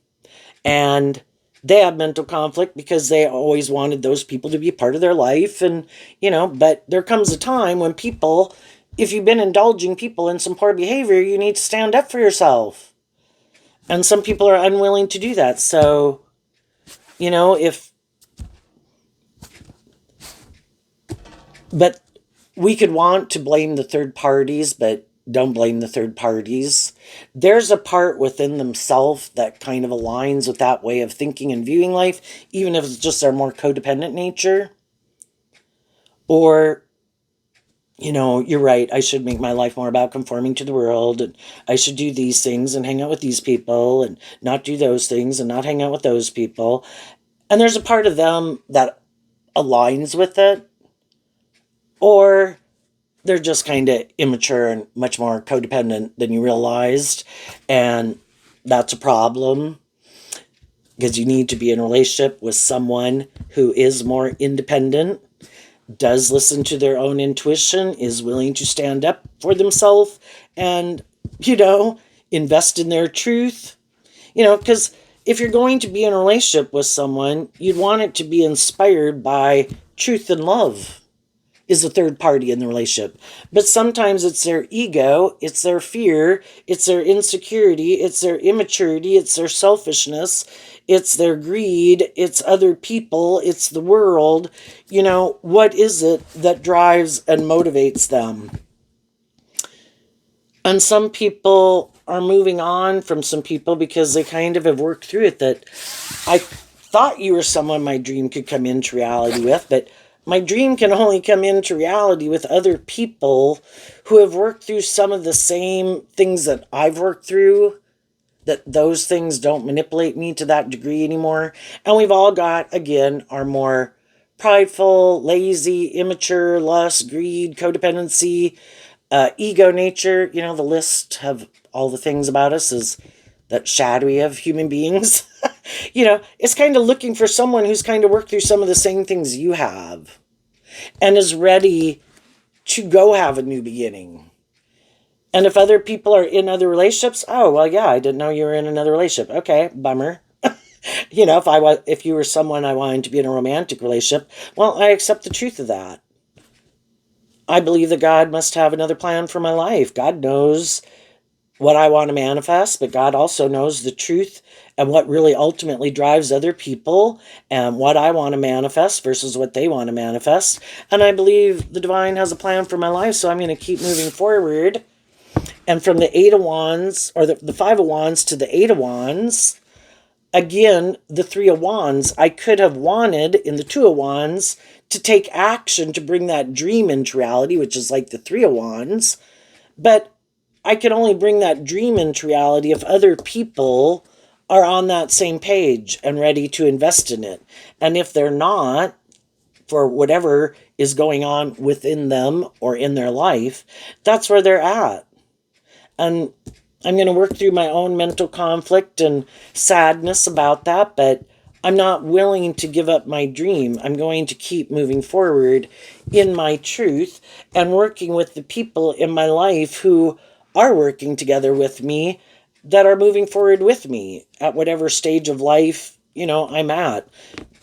and they have mental conflict because they always wanted those people to be a part of their life. And, but there comes a time when people, if you've been indulging people in some poor behavior, you need to stand up for yourself. And some people are unwilling to do that. So, but we could want to blame the third parties, but don't blame the third parties. There's a part within themselves that kind of aligns with that way of thinking and viewing life, even if it's just their more codependent nature. Or, you're right, I should make my life more about conforming to the world, and I should do these things and hang out with these people and not do those things and not hang out with those people. And there's a part of them that aligns with it. Or they're just kind of immature and much more codependent than you realized. And that's a problem, because you need to be in a relationship with someone who is more independent, does listen to their own intuition, is willing to stand up for themselves and, invest in their truth. Because if you're going to be in a relationship with someone, you'd want it to be inspired by truth and love. Is a third party in the relationship. But sometimes it's their ego, it's their fear, it's their insecurity, it's their immaturity, it's their selfishness, it's their greed, it's other people, it's the world. What is it that drives and motivates them? And some people are moving on from some people because they kind of have worked through it, that I thought you were someone my dream could come into reality with, but my dream can only come into reality with other people who have worked through some of the same things that I've worked through, that those things don't manipulate me to that degree anymore. And we've all got, again, our more prideful, lazy, immature, lust, greed, codependency, ego nature. The list of all the things about us is that shadowy of human beings. It's kind of looking for someone who's kind of worked through some of the same things you have and is ready to go have a new beginning. And if other people are in other relationships, oh, well, yeah, I didn't know you were in another relationship. Okay, bummer. If you were someone I wanted to be in a romantic relationship, well, I accept the truth of that. I believe that God must have another plan for my life. God knows what I want to manifest, but God also knows the truth and what really ultimately drives other people and what I want to manifest versus what they want to manifest. And I believe the divine has a plan for my life, so I'm going to keep moving forward. And from the Eight of Wands, or the Five of Wands to the Eight of Wands, again, the Three of Wands, I could have wanted in the Two of Wands to take action to bring that dream into reality, which is like the Three of Wands. But I can only bring that dream into reality if other people are on that same page and ready to invest in it. And if they're not, for whatever is going on within them or in their life, that's where they're at. And I'm going to work through my own mental conflict and sadness about that, but I'm not willing to give up my dream. I'm going to keep moving forward in my truth and working with the people in my life who are working together with me, that are moving forward with me at whatever stage of life, I'm at.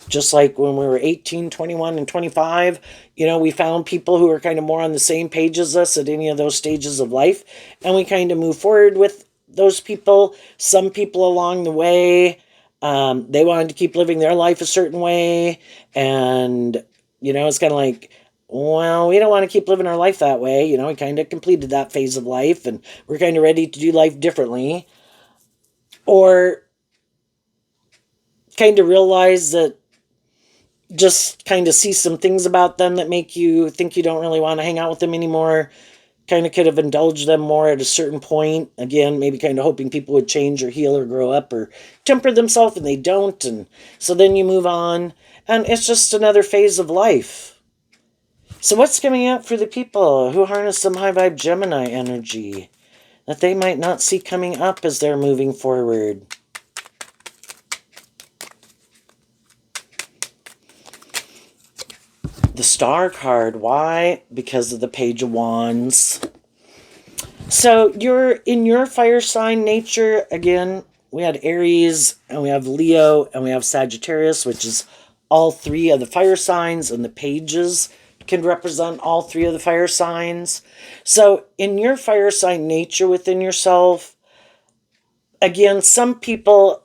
Just like when we were 18, 21, and 25, we found people who were kind of more on the same page as us at any of those stages of life. And we kind of move forward with those people. Some people along the way, they wanted to keep living their life a certain way. And, it's kind of like, well, we don't want to keep living our life that way. We kind of completed that phase of life and we're kind of ready to do life differently. Or kind of realize that, just kind of see some things about them that make you think you don't really want to hang out with them anymore. Kind of could have indulged them more at a certain point. Again, maybe kind of hoping people would change or heal or grow up or temper themselves, and they don't. And so then you move on. And it's just another phase of life. So what's coming up for the people who harness some high vibe Gemini energy that they might not see coming up as they're moving forward? The Star card. Why? Because of the Page of Wands. So you're in your fire sign nature. Again, we had Aries and we have Leo and we have Sagittarius, which is all three of the fire signs, and the pages can represent all three of the fire signs. So in your fire sign nature within yourself, again, some people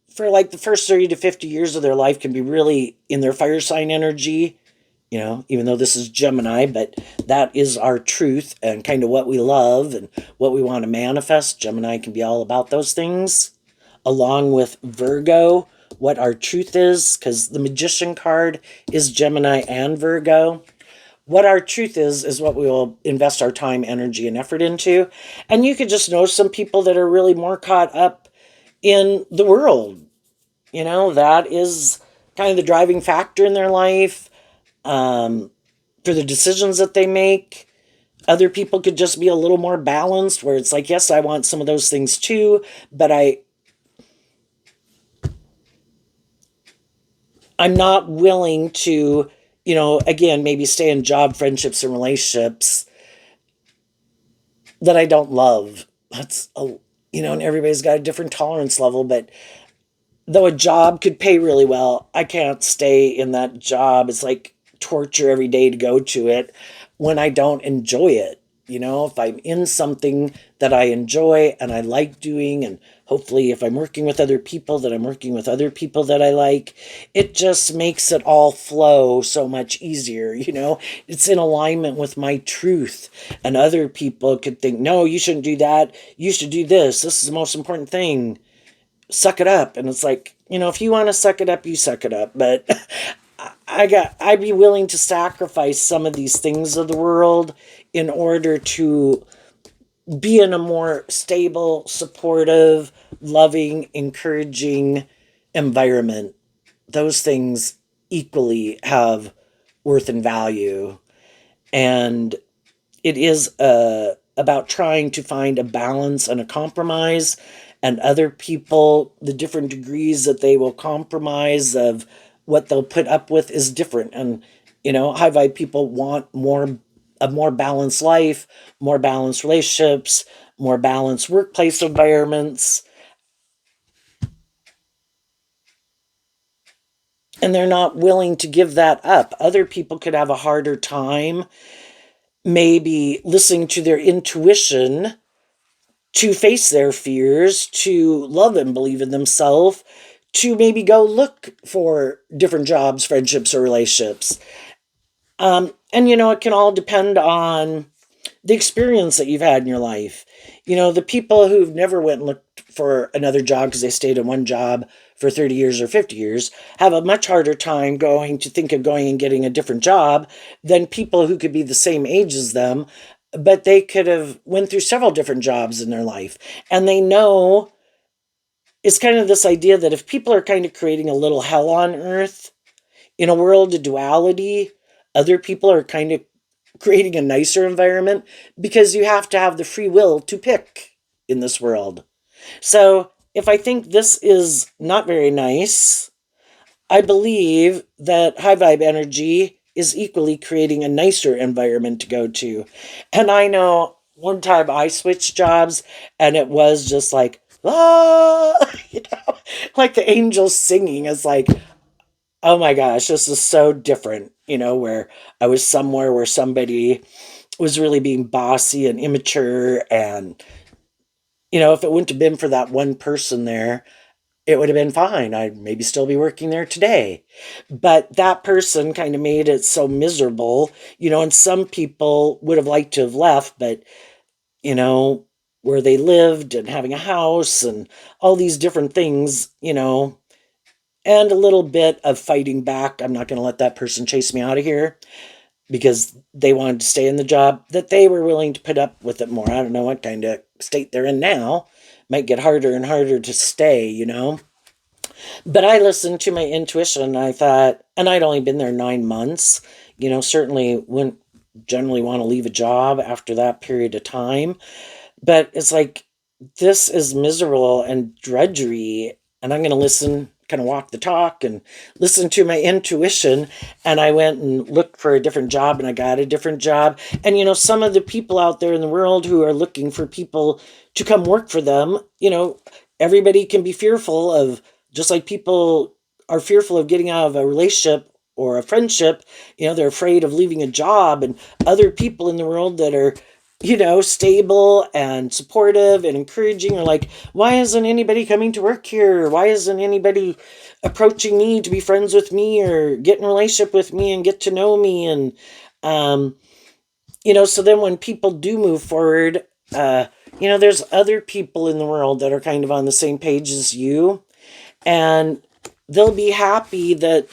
for like the first 30 to 50 years of their life can be really in their fire sign energy, even though this is Gemini, but that is our truth and kind of what we love and what we want to manifest. Gemini can be all about those things, along with Virgo, what our truth is, because the Magician card is Gemini and Virgo. What our truth is what we will invest our time, energy, and effort into. And you could just know some people that are really more caught up in the world. That is kind of the driving factor in their life, for the decisions that they make. Other people could just be a little more balanced, where it's like, yes, I want some of those things too, but I'm not willing to, again, maybe stay in job, friendships, and relationships that I don't love. And everybody's got a different tolerance level, but though a job could pay really well, I can't stay in that job. It's like torture every day to go to it when I don't enjoy it. If I'm in something that I enjoy and I like doing, and hopefully if I'm working with other people, that I'm working with other people that I like, it just makes it all flow so much easier. It's in alignment with my truth. And other people could think, no, you shouldn't do that. You should do this. This is the most important thing. Suck it up. And it's like, if you want to suck it up, you suck it up. But I'd be willing to sacrifice some of these things of the world in order to be in a more stable, supportive, loving, encouraging environment. Those things equally have worth and value. And it is about trying to find a balance and a compromise. And other people, the different degrees that they will compromise of what they'll put up with is different. And high vibe people want a more balanced life, more balanced relationships, more balanced workplace environments, and they're not willing to give that up. Other people could have a harder time maybe listening to their intuition, to face their fears, to love and believe in themselves, to maybe go look for different jobs, friendships, or relationships. And it can all depend on the experience that you've had in your life. The people who've never went and looked for another job because they stayed in one job for 30 years or 50 years have a much harder time going to think of going and getting a different job than people who could be the same age as them, but they could have went through several different jobs in their life. And they know, it's kind of this idea that if people are kind of creating a little hell on earth in a world of duality, other people are kind of creating a nicer environment, because you have to have the free will to pick. in this world. So if I think this is not very nice, I believe that high vibe energy is equally creating a nicer environment to go to. And I know one time I switched jobs and it was just like, ah, like the angels singing. It's like, oh my gosh, this is so different, where I was somewhere where somebody was really being bossy and immature. And, if it wouldn't have been for that one person there, it would have been fine. I'd maybe still be working there today. But that person kind of made it so miserable, and some people would have liked to have left, but, you know, where they lived and having a house and all these different things, and a little bit of fighting back. I'm not going to let that person chase me out of here because they wanted to stay in the job, that they were willing to put up with it more. I don't know what kind of state they're in now. Might get harder and harder to stay. But I listened to my intuition. And I thought, and I'd only been there 9 months, certainly wouldn't generally want to leave a job after that period of time. But it's like, this is miserable and drudgery. And I'm going to listen, kind of walk the talk and listen to my intuition. And I went and looked for a different job and I got a different job. And, some of the people out there in the world who are looking for people to come work for them, everybody can be fearful of, just like people are fearful of getting out of a relationship or a friendship, they're afraid of leaving a job, and other people in the world that are, stable and supportive and encouraging are like, why isn't anybody coming to work here? Why isn't anybody approaching me to be friends with me or get in a relationship with me and get to know me? And, so then when people do move forward, there's other people in the world that are kind of on the same page as you, and they'll be happy that,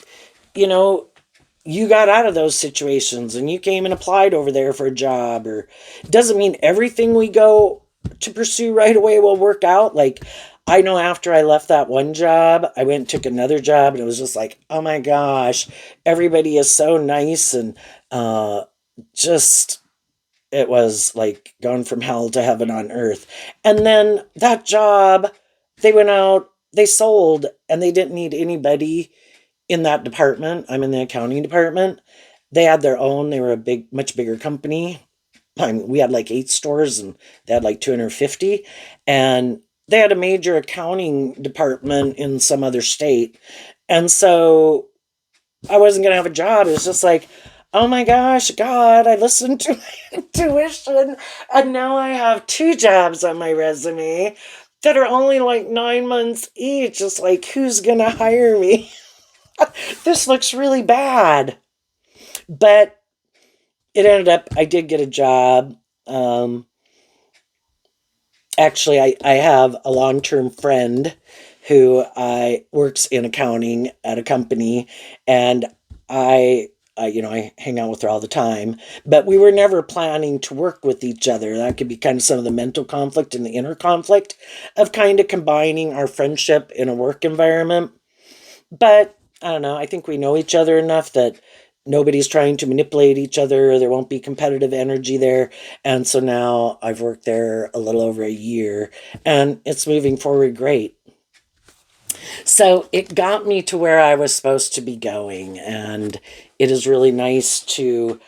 you got out of those situations and you came and applied over there for a job. Or it doesn't mean everything we go to pursue right away will work out. Like, I know after I left that one job, I went and took another job, and it was just like, oh my gosh, everybody is so nice. And just, it was like going from hell to heaven on earth. And then that job, they went out, they sold, and they didn't need anybody in that department. I'm in the accounting department. They had their own. They were a much bigger company. I mean, we had like 8 stores and they had like 250. And they had a major accounting department in some other state. And so I wasn't going to have a job. It was just like, oh my gosh, God, I listened to my intuition. And now I have 2 jobs on my resume that are only like 9 months each. It's like, who's going to hire me? This looks really bad. But it ended up, I did get a job. Actually, I have a long-term friend who works in accounting at a company, and I hang out with her all the time, but we were never planning to work with each other. That could be kind of some of the mental conflict and the inner conflict of kind of combining our friendship in a work environment. But I don't know. I think we know each other enough that nobody's trying to manipulate each other. There won't be competitive energy there. And so now I've worked there a little over a year and it's moving forward great. So it got me to where I was supposed to be going. And it is really nice to,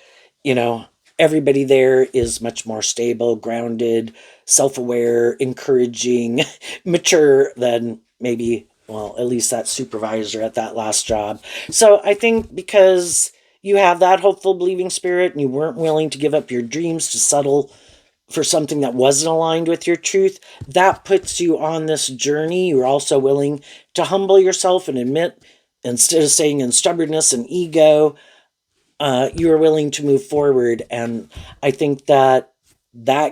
everybody there is much more stable, grounded, self aware, encouraging, mature than maybe, well, at least that supervisor at that last job. So I think because you have that hopeful, believing spirit and you weren't willing to give up your dreams to settle for something that wasn't aligned with your truth, that puts you on this journey. You're also willing to humble yourself and admit, instead of staying in stubbornness and ego, you are willing to move forward. And I think that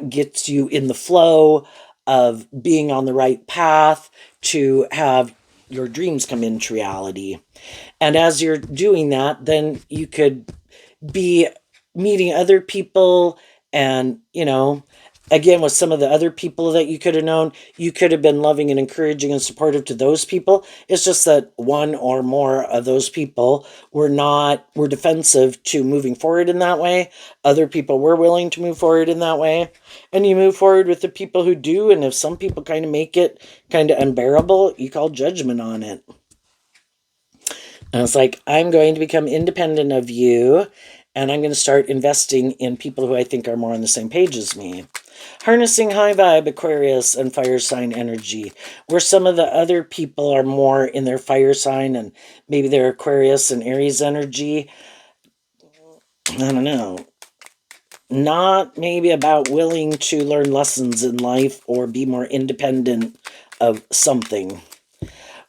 gets you in the flow of being on the right path to have your dreams come into reality. And as you're doing that, then you could be meeting other people and, Again, with some of the other people that you could have known, you could have been loving and encouraging and supportive to those people. It's just that one or more of those people were defensive to moving forward in that way. Other people were willing to move forward in that way. And you move forward with the people who do. And if some people kind of make it kind of unbearable, you call judgment on it. And it's like, I'm going to become independent of you, and I'm going to start investing in people who I think are more on the same page as me. Harnessing high vibe Aquarius and fire sign energy, where some of the other people are more in their fire sign and maybe their Aquarius and Aries energy. I don't know. Not maybe about willing to learn lessons in life or be more independent of something.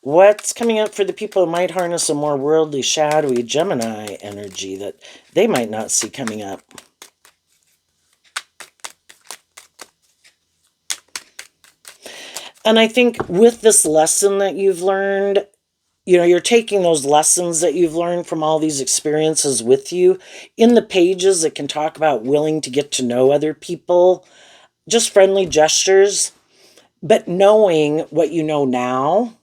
What's coming up for the people who might harness a more worldly, shadowy Gemini energy that they might not see coming up? And I think with this lesson that you've learned, you're taking those lessons that you've learned from all these experiences with you. In the pages, it can talk about willing to get to know other people, just friendly gestures, but knowing what you know now.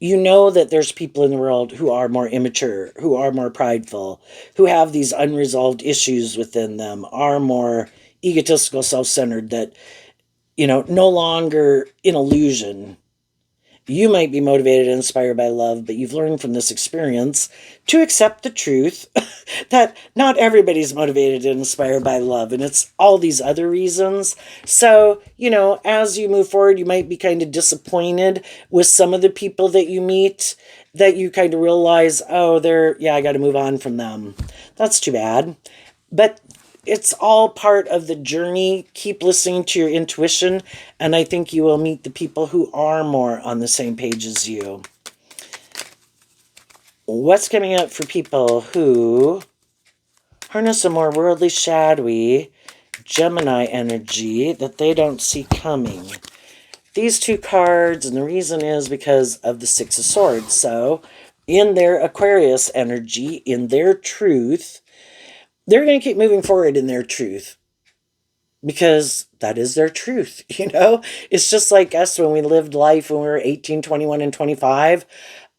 You know that there's people in the world who are more immature, who are more prideful, who have these unresolved issues within them, are more egotistical, self-centered, that, no longer in illusion. You might be motivated and inspired by love, but you've learned from this experience to accept the truth that not everybody's motivated and inspired by love, and it's all these other reasons. So, as you move forward, you might be kind of disappointed with some of the people that you meet, that you kind of realize, oh, I got to move on from them. That's too bad. But it's all part of the journey. Keep listening to your intuition, and I think you will meet the people who are more on the same page as you. What's coming up for people who harness a more worldly, shadowy Gemini energy that they don't see coming? These two cards, and the reason is because of the Six of Swords. So, in their Aquarius energy, in their truth, they're going to keep moving forward in their truth because that is their truth. It's just like us when we lived life when we were 18, 21, and 25.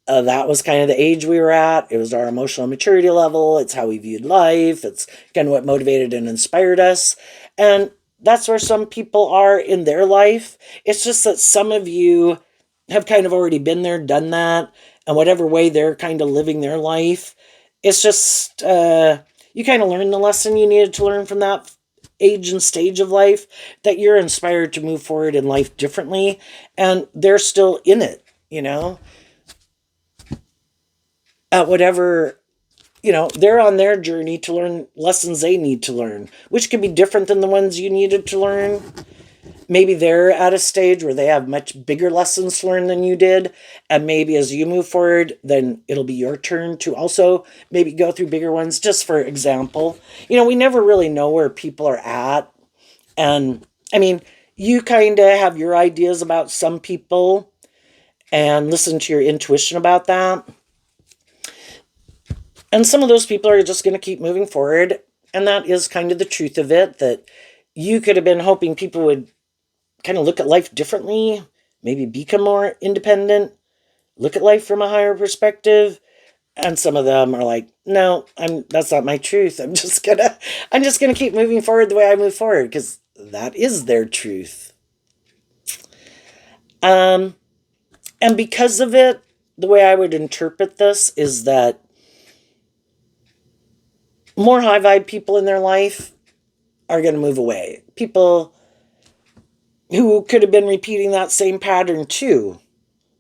That was kind of the age we were at. It was our emotional maturity level. It's how we viewed life. It's kind of what motivated and inspired us. And that's where some people are in their life. It's just that some of you have kind of already been there, done that, and whatever way they're kind of living their life, it's just, you kind of learned the lesson you needed to learn from that age and stage of life, that you're inspired to move forward in life differently, and they're still in it, at whatever, they're on their journey to learn lessons they need to learn, which can be different than the ones you needed to learn. Maybe they're at a stage where they have much bigger lessons to learn than you did. And maybe as you move forward, then it'll be your turn to also maybe go through bigger ones. Just for example, we never really know where people are at. And I mean, you kind of have your ideas about some people and listen to your intuition about that. And some of those people are just going to keep moving forward. And that is kind of the truth of it, that you could have been hoping people would kind of look at life differently, maybe become more independent, look at life from a higher perspective. And some of them are like, no, that's not my truth. I'm just gonna keep moving forward the way I move forward, because that is their truth. And because of it, the way I would interpret this is that more high vibe people in their life are going to move away. People who could have been repeating that same pattern too,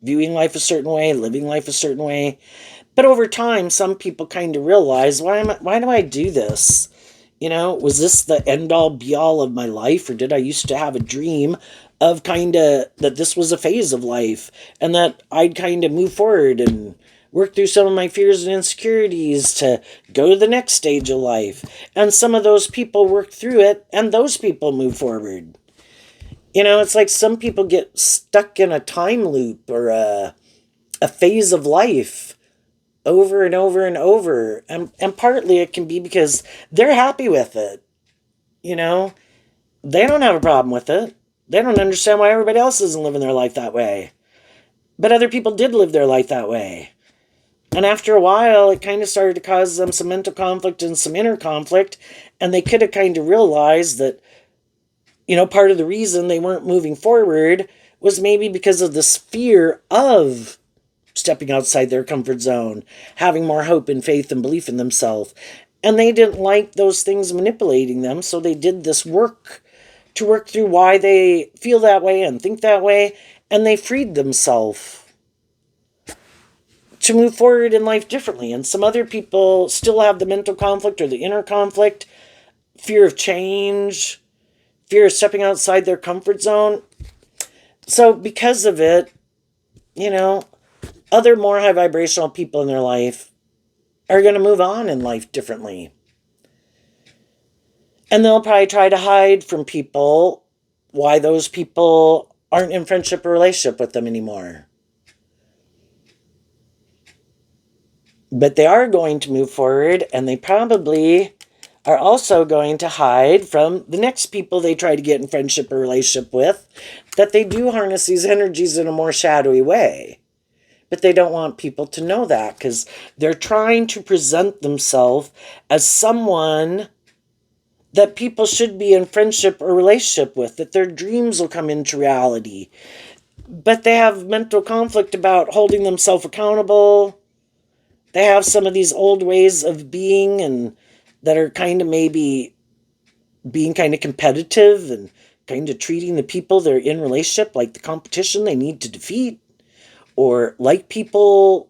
viewing life a certain way, living life a certain way. But over time, some people kind of realize, why do I do this? Was this the end all be all of my life? Or did I used to have a dream of that this was a phase of life, and that I'd kind of move forward and work through some of my fears and insecurities to go to the next stage of life. And some of those people work through it, and those people move forward. It's like some people get stuck in a time loop or a phase of life over and over and over. And partly it can be because they're happy with it. They don't have a problem with it. They don't understand why everybody else isn't living their life that way. But other people did live their life that way. And after a while, it kind of started to cause them some mental conflict and some inner conflict. And they could have kind of realized that, part of the reason they weren't moving forward was maybe because of this fear of stepping outside their comfort zone, having more hope and faith and belief in themselves. And they didn't like those things manipulating them, so they did this work to work through why they feel that way and think that way, and they freed themselves to move forward in life differently. And some other people still have the mental conflict or the inner conflict, fear of change, fear of stepping outside their comfort zone. So because of it, other more high vibrational people in their life are going to move on in life differently. And they'll probably try to hide from people why those people aren't in friendship or relationship with them anymore. But they are going to move forward, and they probably are also going to hide from the next people they try to get in friendship or relationship with, that they do harness these energies in a more shadowy way. But they don't want people to know that because they're trying to present themselves as someone that people should be in friendship or relationship with, that their dreams will come into reality. But they have mental conflict about holding themselves accountable. They have some of these old ways of being and that are kind of maybe being kind of competitive and kind of treating the people they're in relationship like the competition they need to defeat, or like people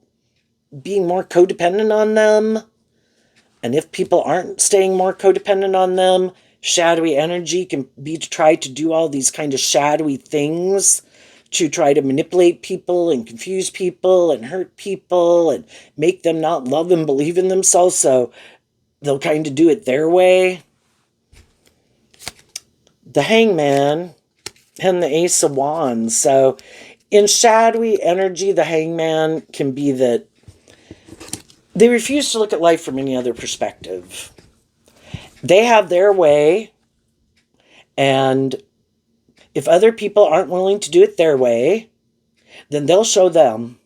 being more codependent on them. And if people aren't staying more codependent on them, shadowy energy can be to try to do all these kind of shadowy things to try to manipulate people and confuse people and hurt people and make them not love and believe in themselves, so they'll kind of do it their way. The Hangman and the Ace of Wands. So in shadowy energy, the Hangman can be that they refuse to look at life from any other perspective. They have their way, and if other people aren't willing to do it their way, then they'll show them.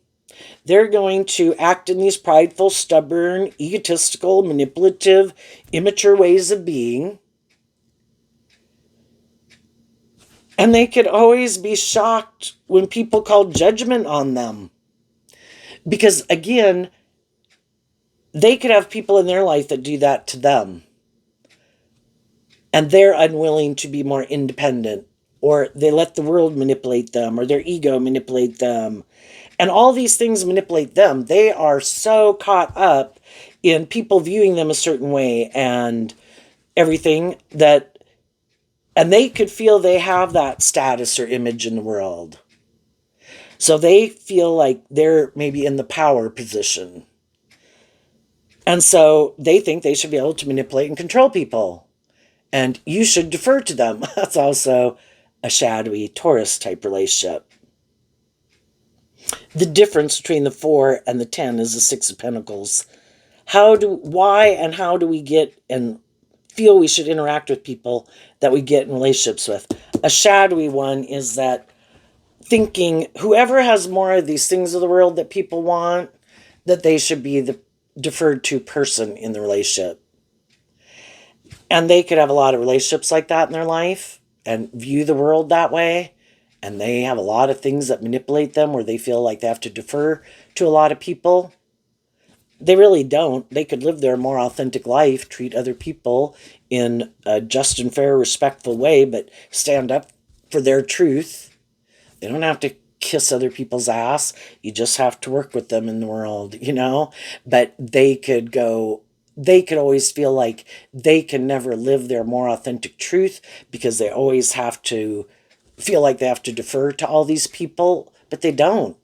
They're going to act in these prideful, stubborn, egotistical, manipulative, immature ways of being. And they could always be shocked when people call judgment on them. Because, again, they could have people in their life that do that to them. And they're unwilling to be more independent. Or they let the world manipulate them. Or their ego manipulate them. And all these things manipulate them. They are so caught up in people viewing them a certain way and everything that... And they could feel they have that status or image in the world. So they feel like they're maybe in the power position. And so they think they should be able to manipulate and control people. And you should defer to them. That's also a shadowy Taurus type relationship. The difference between the 4 and the 10 is the 6 of Pentacles. Why and how do we get and feel we should interact with people that we get in relationships with? A shadowy one is that thinking whoever has more of these things of the world that people want, that they should be the deferred to person in the relationship. And they could have a lot of relationships like that in their life and view the world that way. And they have a lot of things that manipulate them where they feel like they have to defer to a lot of people. They really don't. They could live their more authentic life, treat other people in a just and fair, respectful way, but stand up for their truth. They don't have to kiss other people's ass. You just have to work with them in the world, But they could always feel like they can never live their more authentic truth because they always have to feel like they have to defer to all these people, but they don't.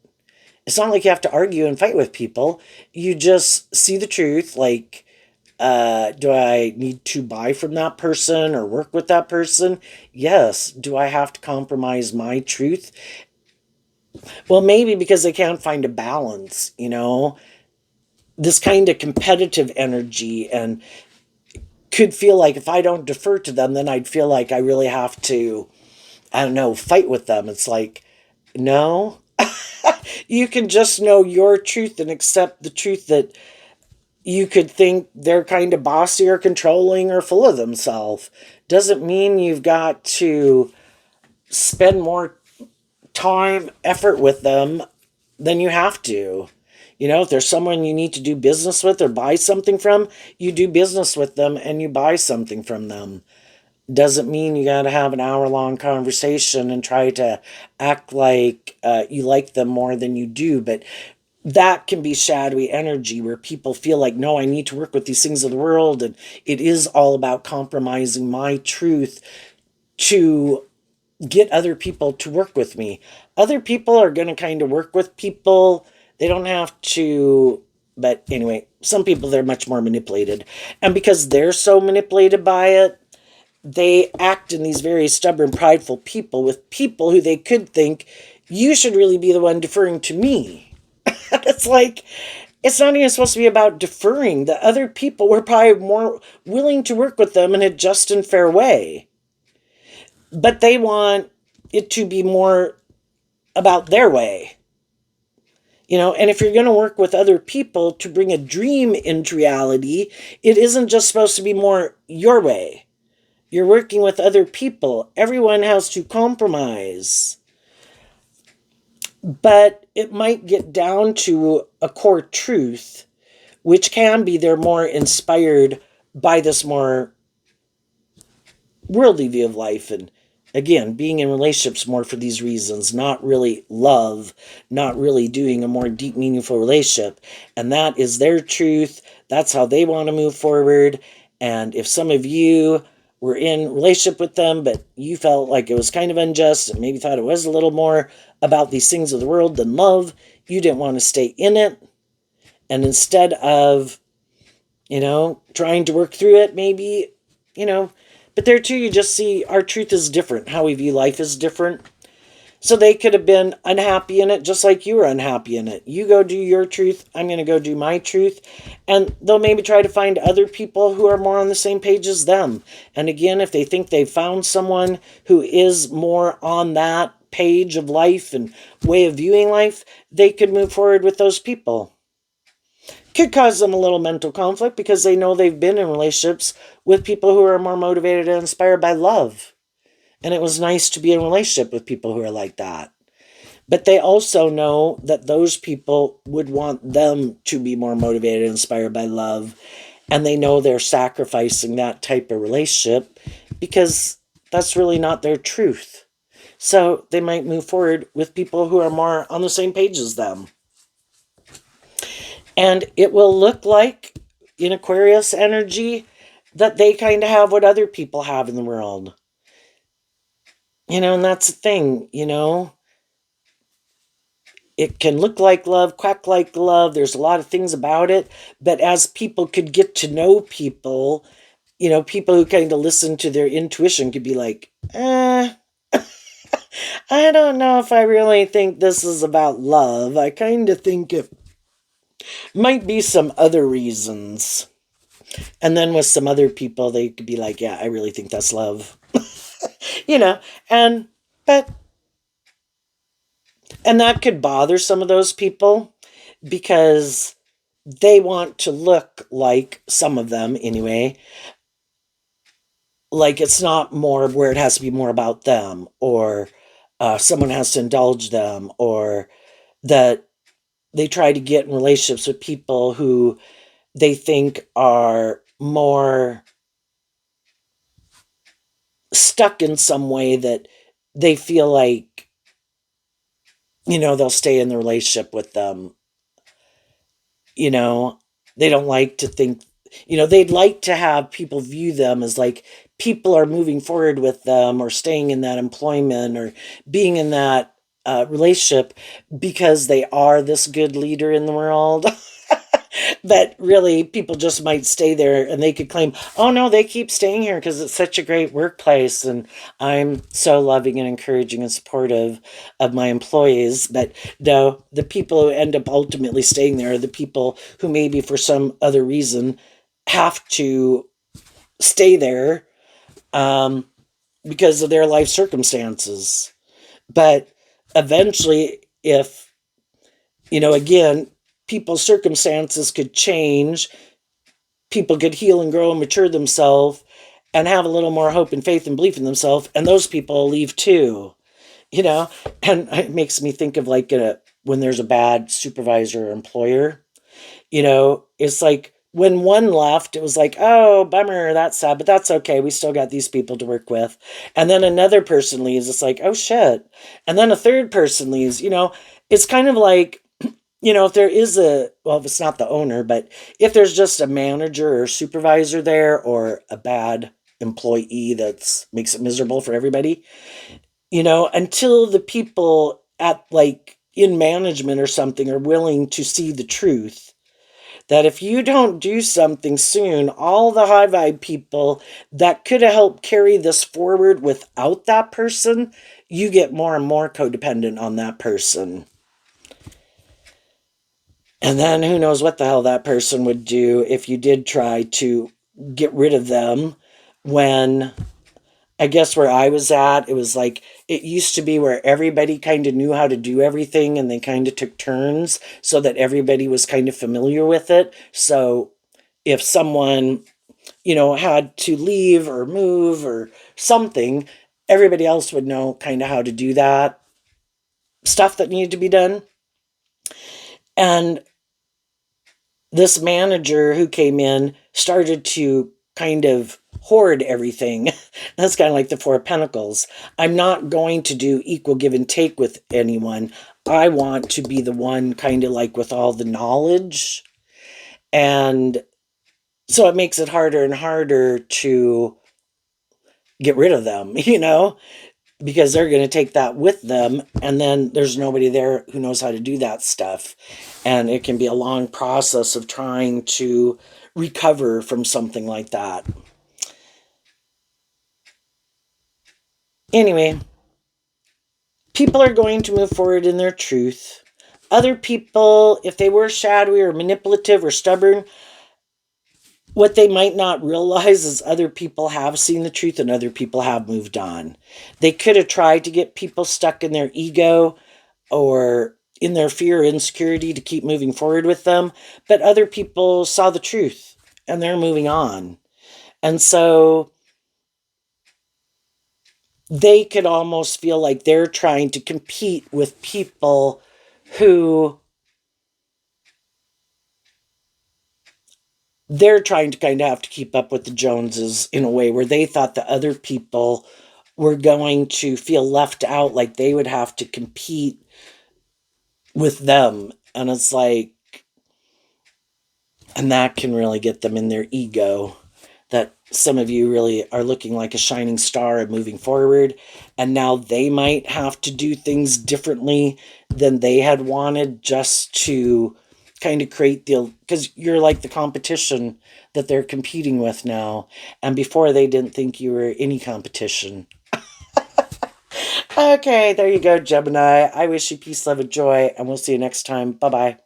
It's not like you have to argue and fight with people. You just see the truth, like, do I need to buy from that person or work with that person? Yes. Do I have to compromise my truth? Well, maybe because they can't find a balance, This kind of competitive energy and could feel like if I don't defer to them, then I'd feel like I really have to, I don't know, fight with them. It's like, no, you can just know your truth and accept the truth that you could think they're kind of bossy or controlling or full of themselves. Doesn't mean you've got to spend more time, effort with them than you have to. You know, if there's someone you need to do business with or buy something from, you do business with them and you buy something from them. Doesn't mean you got to have an hour-long conversation and try to act like you like them more than you do. But that can be shadowy energy where people feel like, no, I need to work with these things of the world. And it is all about compromising my truth to get other people to work with me. Other people are going to kind of work with people. They don't have to, but anyway, some people, they're much more manipulated. And because they're so manipulated by it, they act in these very stubborn, prideful people with people who they could think, you should really be the one deferring to me. It's like, it's not even supposed to be about deferring. The other people were probably more willing to work with them in a just and fair way. But they want it to be more about their way. You know, and if you're going to work with other people to bring a dream into reality, it isn't just supposed to be more your way. You're working with other people. Everyone has to compromise. But it might get down to a core truth, which can be they're more inspired by this more worldly view of life. And again, being in relationships more for these reasons, not really love, not really doing a more deep, meaningful relationship. And that is their truth. That's how they want to move forward. And if some of you were in relationship with them, but you felt like it was kind of unjust and maybe thought it was a little more about these things of the world than love, you didn't want to stay in it. And instead of, trying to work through it, maybe, but there too, you just see our truth is different. How we view life is different. So they could have been unhappy in it just like you were unhappy in it. You go do your truth. I'm going to go do my truth. And they'll maybe try to find other people who are more on the same page as them. And again, if they think they've found someone who is more on that page of life and way of viewing life, they could move forward with those people. Could cause them a little mental conflict because they know they've been in relationships with people who are more motivated and inspired by love. And it was nice to be in a relationship with people who are like that. But they also know that those people would want them to be more motivated and inspired by love. And they know they're sacrificing that type of relationship because that's really not their truth. So they might move forward with people who are more on the same page as them. And it will look like, in Aquarius energy, that they kind of have what other people have in the world. And that's the thing, It can look like love, quack like love. There's a lot of things about it. But as people could get to know people, people who kind of listen to their intuition could be like, I don't know if I really think this is about love. I kind of think it might be some other reasons. And then with some other people, they could be like, yeah, I really think that's love. And that could bother some of those people because they want to look like, some of them anyway, like it's not more where it has to be more about them, or someone has to indulge them, or that they try to get in relationships with people who they think are more stuck in some way that they feel like, they'll stay in the relationship with them. They don't like to think, they'd like to have people view them as like people are moving forward with them or staying in that employment or being in that relationship because they are this good leader in the world. But really, people just might stay there and they could claim, oh no, they keep staying here because it's such a great workplace and I'm so loving and encouraging and supportive of my employees. But no, the people who end up ultimately staying there are the people who maybe for some other reason have to stay there um, because of their life circumstances. But eventually, if, again, people's circumstances could change, people could heal and grow and mature themselves and have a little more hope and faith and belief in themselves, and those people leave too, you know? And it makes me think of like when there's a bad supervisor or employer, it's like when one left, it was like, oh, bummer, that's sad, but that's okay. We still got these people to work with. And then another person leaves, it's like, oh shit. And then a third person leaves, it's kind of like, if there is if it's not the owner, but if there's just a manager or supervisor there or a bad employee that makes it miserable for everybody, until the people at like in management or something are willing to see the truth that if you don't do something soon, all the high vibe people that could have helped carry this forward without that person, you get more and more codependent on that person. And then who knows what the hell that person would do if you did try to get rid of them. When I guess where I was at, it was like it used to be where everybody kind of knew how to do everything and they kind of took turns so that everybody was kind of familiar with it. So if someone, had to leave or move or something, everybody else would know kind of how to do that stuff that needed to be done. And this manager who came in started to kind of hoard everything. That's kind of like the Four of Pentacles. I'm not going to do equal give and take with anyone. I want to be the one kind of like with all the knowledge. And so it makes it harder and harder to get rid of them, because they're going to take that with them. And then there's nobody there who knows how to do that stuff. And it can be a long process of trying to recover from something like that. Anyway, people are going to move forward in their truth. Other people, if they were shadowy or manipulative or stubborn, what they might not realize is other people have seen the truth and other people have moved on. They could have tried to get people stuck in their ego or in their fear or insecurity to keep moving forward with them, but other people saw the truth and they're moving on. And so they could almost feel like they're trying to compete with people who they're trying to kind of have to keep up with the Joneses in a way where they thought the other people were going to feel left out, like they would have to compete with them. And it's like, and that can really get them in their ego, that some of you really are looking like a shining star and moving forward, and now they might have to do things differently than they had wanted just to kind of create because you're like the competition that they're competing with now, and before they didn't think you were any competition. Okay, there you go, Gemini. I wish you peace, love, and joy, and we'll see you next time. Bye-bye.